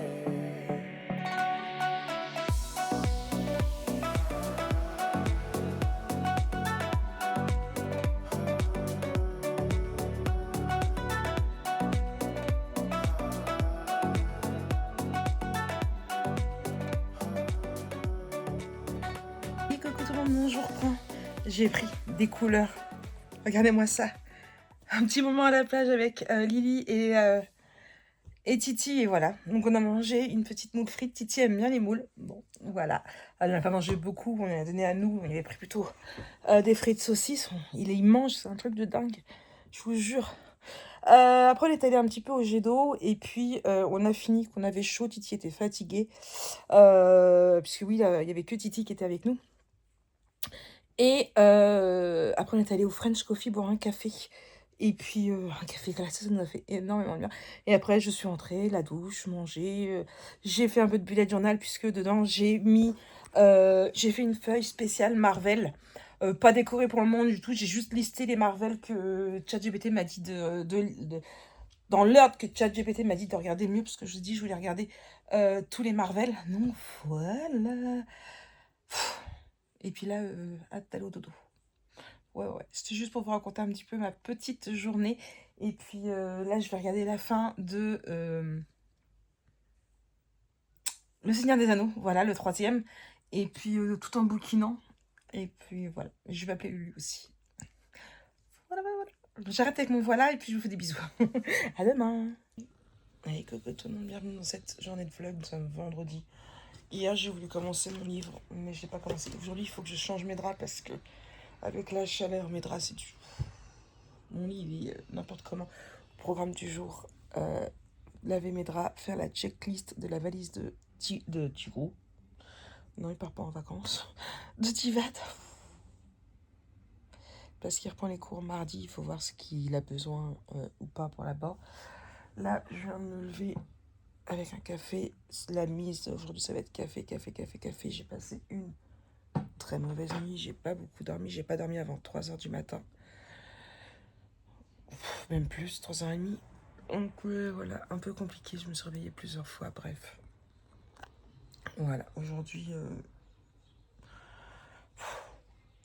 Et coucou tout le monde, je vous reprends. J'ai pris des couleurs. Regardez-moi ça. Un petit moment à la plage avec Lily et Titi. Et voilà. Donc on a mangé une petite moule frite. Titi aime bien les moules. Bon, voilà. Elle n'a pas mangé beaucoup. On a donné à nous. On avait pris plutôt des frites saucisses. Il mange. C'est un truc de dingue. Je vous jure. Après, on est allé un petit peu au jet d'eau. Et puis, on a fini qu'on avait chaud. Titi était fatigué. Puisque oui, il n'y avait que Titi qui était avec nous. Et après, on est allé au French Coffee boire un café. Et puis, un café glacé, ça nous a fait énormément de bien. Et après, je suis entrée, la douche, manger. J'ai fait un peu de bullet journal, puisque dedans, j'ai fait une feuille spéciale Marvel. Pas décorée pour le monde du tout. J'ai juste listé les Marvel que ChatGPT m'a dit dans l'ordre que ChatGPT m'a dit de regarder mieux, parce que je dis je voulais regarder tous les Marvel. Donc, voilà. Et puis là, hâte d'aller au dodo. Ouais, c'était juste pour vous raconter un petit peu ma petite journée. Et puis là, je vais regarder la fin de Le Seigneur des Anneaux, voilà, le 3e. Et puis tout en bouquinant. Et puis voilà, je vais appeler Lulu aussi. Voilà. J'arrête avec mon voilà et puis je vous fais des bisous. À demain. Allez, coucou tout le monde, bienvenue dans cette journée de vlog. Nous sommes vendredi. Hier, j'ai voulu commencer mon livre, mais je n'ai pas commencé. Aujourd'hui, il faut que je change mes draps parce que avec la chaleur, mes draps, c'est du... Mon lit, il est n'importe comment. Programme du jour, laver mes draps, faire la checklist de la valise de Tigrou. Non, il part pas en vacances. De Tivat. Parce qu'il reprend les cours mardi, il faut voir ce qu'il a besoin ou pas pour là-bas. Là, je viens de me lever avec un café. La mise, aujourd'hui, ça va être café. J'ai passé une très mauvaise nuit. J'ai pas beaucoup dormi. J'ai pas dormi avant 3h du matin. Même plus, 3h30. Donc voilà, un peu compliqué. Je me suis réveillée plusieurs fois. Bref. Voilà, aujourd'hui...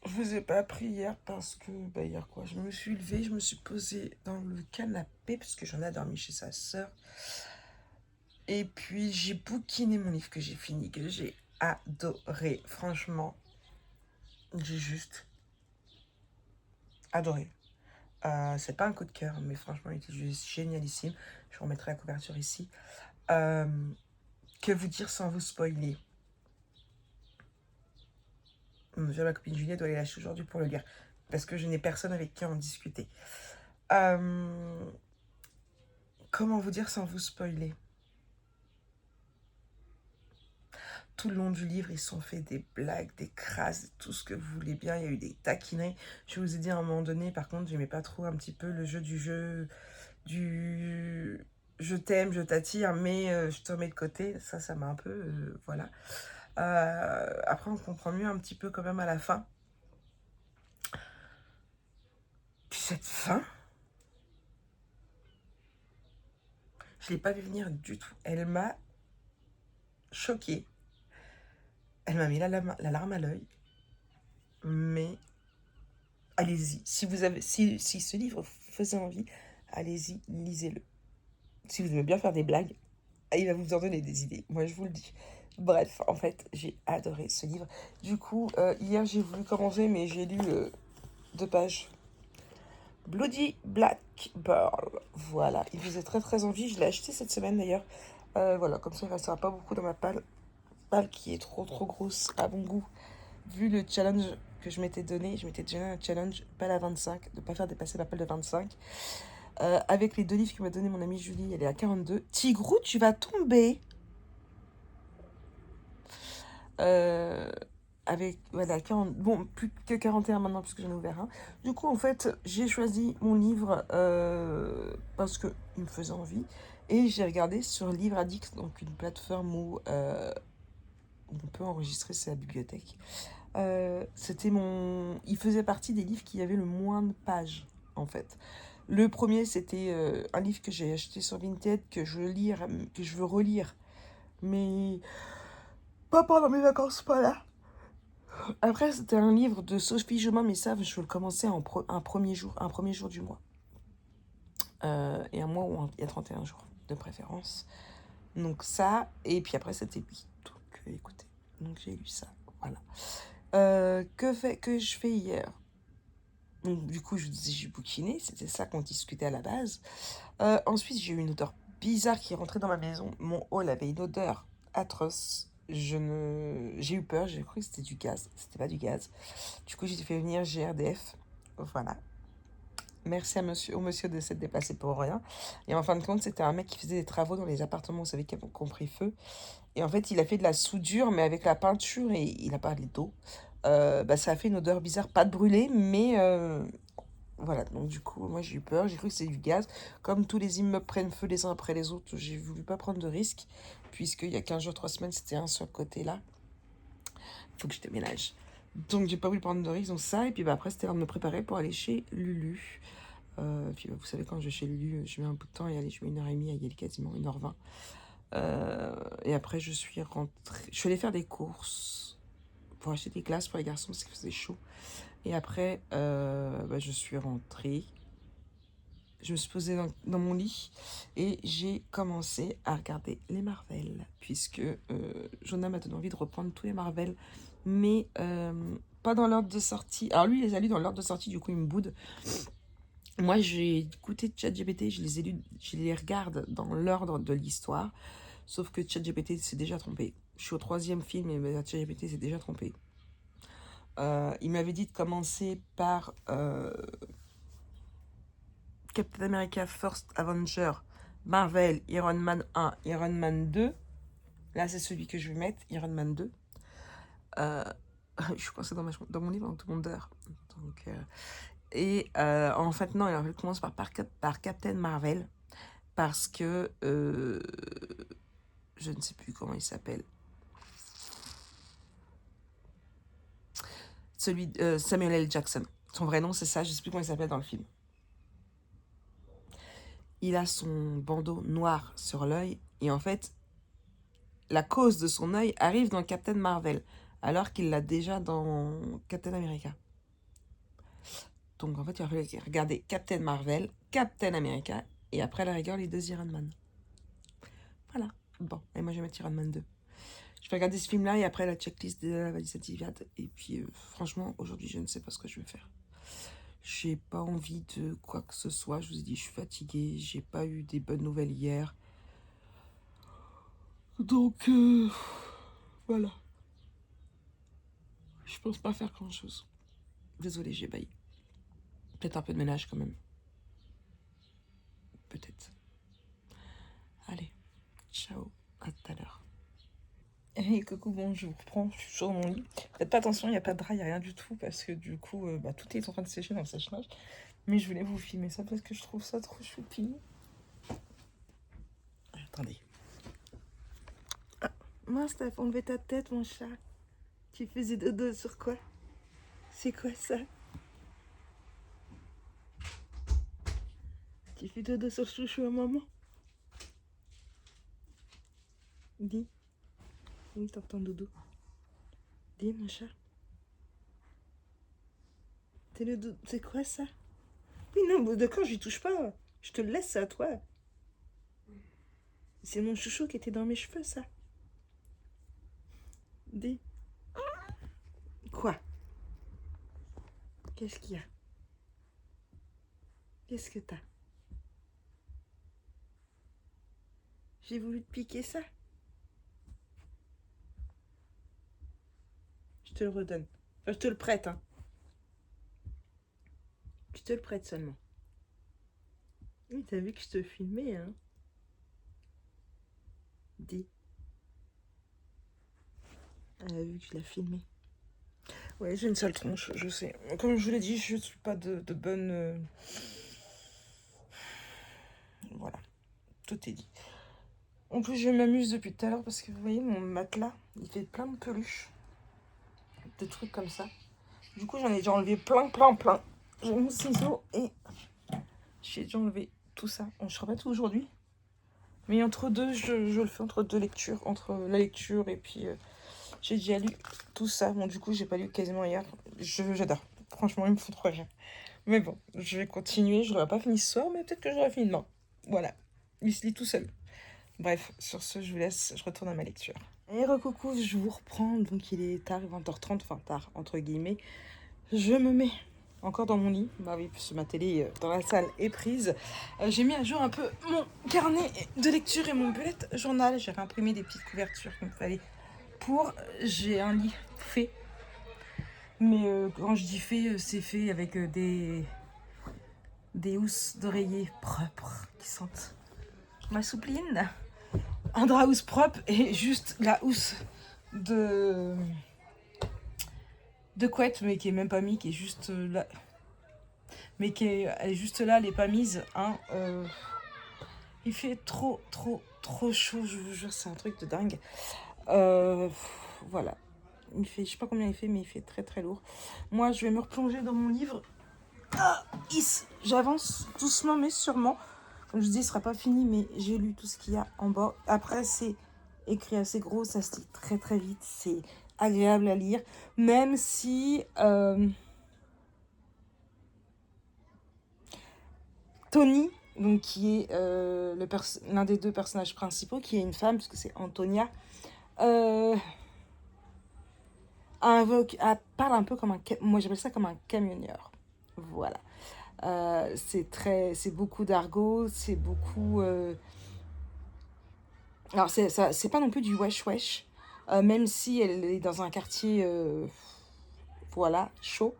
Je vous ai pas appris hier parce que, hier quoi, je me suis levée, je me suis posée dans le canapé parce que j'en ai dormi chez sa sœur. Et puis j'ai bouquiné mon livre que j'ai fini, que j'ai adoré. Franchement, j'ai juste adoré. C'est pas un coup de cœur, mais franchement, il était juste génialissime. Je vous remettrai la couverture ici. Que vous dire sans vous spoiler? Ma copine Juliette doit aller lâcher aujourd'hui pour le lire. Parce que je n'ai personne avec qui en discuter. Comment vous dire sans vous spoiler? Tout le long du livre, ils se sont fait des blagues, des crasses, tout ce que vous voulez bien. Il y a eu des taquineries. Je vous ai dit à un moment donné, par contre, j'aimais pas trop un petit peu le jeu du je t'aime, je t'attire, mais je te remets de côté. Ça m'a un peu... voilà. Après, on comprend mieux un petit peu quand même à la fin. Puis cette fin, je l'ai pas vu venir du tout. Elle m'a choquée. Elle m'a mis la larme à l'œil. Mais allez-y. Si ce livre faisait envie, allez-y, lisez-le. Si vous aimez bien faire des blagues, il va vous en donner des idées. Moi, je vous le dis. Bref, en fait, j'ai adoré ce livre. Du coup, hier, j'ai voulu commencer, mais j'ai lu 2 pages. Bloody Black Pearl. Voilà, il faisait très très envie. Je l'ai acheté cette semaine d'ailleurs. Voilà, comme ça, il ne restera pas beaucoup dans ma palle qui est trop grosse à mon goût. Vu le challenge que je m'étais donné un challenge palle à 25, de ne pas faire dépasser ma palle de 25. avec les 2 livres que m'a donné mon amie Julie, elle est à 42. Tigrou, tu vas tomber. Euh, avec, voilà, 40, bon, plus que 41 maintenant, puisque j'en ai ouvert un. Du coup, en fait, j'ai choisi mon livre parce qu'il me faisait envie. Et j'ai regardé sur Livre Addict, donc une plateforme où on peut enregistrer sa bibliothèque. C'était mon... Il faisait partie des livres qui avaient le moins de pages, en fait. Le premier, c'était un livre que j'ai acheté sur Vinted, que je veux lire, que je veux relire, mais pas pendant mes vacances, pas là. Après, c'était un livre de Sophie Jomain, mais ça, je veux le commencer un premier jour du mois. Et un mois où il y a 31 jours, de préférence. Donc ça, et puis après, c'était lui. Donc, écoutez, donc j'ai lu ça, voilà. Que je fais hier? Donc, du coup, je vous disais, j'ai bouquiné, c'était ça qu'on discutait à la base. Ensuite, j'ai eu une odeur bizarre qui est rentrée dans ma maison. Mon hall avait une odeur atroce. J'ai eu peur, j'ai cru que c'était du gaz. C'était pas du gaz. Du coup, j'ai fait venir GRDF. Voilà. Merci au monsieur de s'être déplacé pour rien. Et en fin de compte, c'était un mec qui faisait des travaux dans les appartements, vous savez, qui ont compris feu. Et en fait, il a fait de la soudure, mais avec la peinture, et il a parlé d'eau. Ça a fait une odeur bizarre, pas de brûlé, mais voilà. Donc du coup, moi j'ai eu peur, j'ai cru que c'était du gaz. Comme tous les immeubles prennent feu les uns après les autres, j'ai voulu pas prendre de risques, puisqu'il y a 15 jours, 3 semaines, c'était un sur le côté là. Faut que je déménage. Donc j'ai pas voulu prendre de risques, donc ça, et puis après c'était l'heure de me préparer pour aller chez Lulu. Puis vous savez, quand je vais chez Lulu, je mets un bout de temps à y aller, je mets 1h30 à y aller, quasiment 1h20. Et après, je suis rentrée. Je suis allée faire des courses pour acheter des glaces pour les garçons parce qu'il faisait chaud. Et après, je suis rentrée. Je me suis posée dans mon lit et j'ai commencé à regarder les Marvel. Puisque Jonah m'a donné envie de reprendre tous les Marvel. Mais pas dans l'ordre de sortie. Alors lui, il les a lus dans l'ordre de sortie, du coup, il me boude. Moi, j'ai écouté ChatGPT, je les regarde dans l'ordre de l'histoire. Sauf que ChatGPT s'est déjà trompé. Je suis au 3e film et ChatGPT s'est déjà trompé. Il m'avait dit de commencer par Captain America First Avenger, Marvel, Iron Man 1, Iron Man 2. Là, c'est celui que je vais mettre, Iron Man 2. Je suis coincée dans mon livre en tout monde d'heure. Donc, en fait, non, il commence par Captain Marvel. Parce que je ne sais plus comment il s'appelle. Celui de Samuel L. Jackson. Son vrai nom, c'est ça, je ne sais plus comment il s'appelle dans le film. Il a son bandeau noir sur l'œil, et en fait, la cause de son œil arrive dans Captain Marvel, alors qu'il l'a déjà dans Captain America. Donc en fait, il va falloir regarder Captain Marvel, Captain America, et après, à la rigueur, les 2 Iron Man. Voilà. Bon, et moi, je vais mettre Iron Man 2. Je vais regarder ce film-là et après la checklist de la valise Activiade. Et puis, franchement, aujourd'hui, je ne sais pas ce que je vais faire. J'ai pas envie de quoi que ce soit. Je vous ai dit, je suis fatiguée. J'ai pas eu des bonnes nouvelles hier. Donc, voilà. Je pense pas faire grand-chose. Désolée, j'ai bailli. Peut-être un peu de ménage quand même. Peut-être. Allez, ciao. À tout à l'heure. Hey, coucou, bon, je vous reprends, je suis sur mon lit. Faites pas attention, il n'y a pas de drap, il n'y a rien du tout, parce que du coup, tout est en train de sécher dans le sèche-linge. Mais je voulais vous filmer ça parce que je trouve ça trop choupi. Attendez. Ah, mince, t'as enlevé ta tête, mon chat. Tu faisais dodo sur quoi? C'est quoi ça? Tu fais dodo sur chouchou à maman? Dis. Oui, t'entends dodo. Dis, mon chat. C'est quoi ça? Oui, non, d'accord, j'y touche pas. Je te le laisse, c'est à toi. C'est mon chouchou qui était dans mes cheveux, ça. Dis. Quoi? Qu'est-ce qu'il y a? Qu'est-ce que t'as? J'ai voulu te piquer ça. Je te le redonne. Enfin, je te le prête, hein. Je te le prête seulement. Oui, t'as vu que je te filmais, hein. Dis. Elle a vu que je l'ai filmé. Ouais, j'ai une sale tronche, je sais. Comme je vous l'ai dit, je suis pas de bonne... Voilà, tout est dit. En plus, je m'amuse depuis tout à l'heure parce que vous voyez, mon matelas, il fait plein de peluches. De trucs comme ça. Du coup, j'en ai déjà enlevé plein. J'ai mon ciseau et j'ai déjà enlevé tout ça. On ne fera pas tout aujourd'hui. Mais entre deux, je le fais entre deux lectures. Entre la lecture et puis j'ai déjà lu tout ça. Bon, du coup, j'ai pas lu quasiment hier. J'adore. Franchement, il me faut trop rien. Mais bon, je vais continuer. Je l'aurai pas fini ce soir, mais peut-être que j'aurai fini demain. Voilà. Il se lit tout seul. Bref, sur ce, je vous laisse. Je retourne à ma lecture. Et recoucou, je vous reprends. Donc, il est tard, 20h30. Enfin, tard, entre guillemets. Je me mets encore dans mon lit. Bah oui, parce que ma télé dans la salle est prise. J'ai mis à jour un peu mon carnet de lecture et mon bullet journal. J'ai réimprimé des petites couvertures qu'il me fallait pour. J'ai un lit fait. Mais quand je dis fait, c'est fait avec des housses d'oreiller propres qui sentent ma soupline. Un drap housse propre et juste la housse de couette, mais qui est même pas mis, qui est juste là. Mais elle est juste là, elle est pas mise. Hein, il fait trop chaud, je vous jure, c'est un truc de dingue. Voilà. Il fait, je sais pas combien il fait, mais il fait très lourd. Moi, je vais me replonger dans mon livre. J'avance doucement, mais sûrement. Comme je dis, ce sera pas fini, mais j'ai lu tout ce qu'il y a en bas. Après, c'est écrit assez gros, ça se lit très vite. C'est agréable à lire, même si Tony, donc qui est l'un des deux personnages principaux, qui est une femme, parce que c'est Antonia, parle un peu comme moi j'appelle ça comme un camionneur. Voilà. C'est beaucoup d'argot, c'est beaucoup... Alors c'est pas non plus du wesh, même si elle est dans un quartier, voilà, chaud.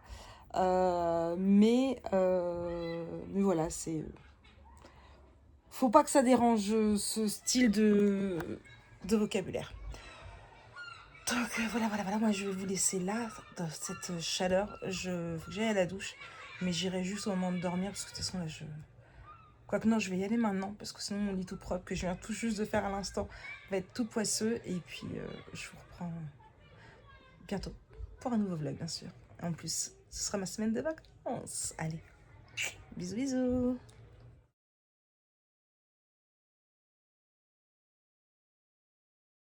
Mais voilà, c'est... Faut pas que ça dérange ce style de vocabulaire. Donc voilà, moi je vais vous laisser là, dans cette chaleur. Faut que j'aille à la douche, mais j'irai juste au moment de dormir, parce que de toute façon là Quoique non, je vais y aller maintenant, parce que sinon mon lit tout propre, que je viens tout juste de faire à l'instant, va être tout poisseux, et puis je vous reprends bientôt, pour un nouveau vlog bien sûr. En plus, ce sera ma semaine de vacances. Allez, bisous.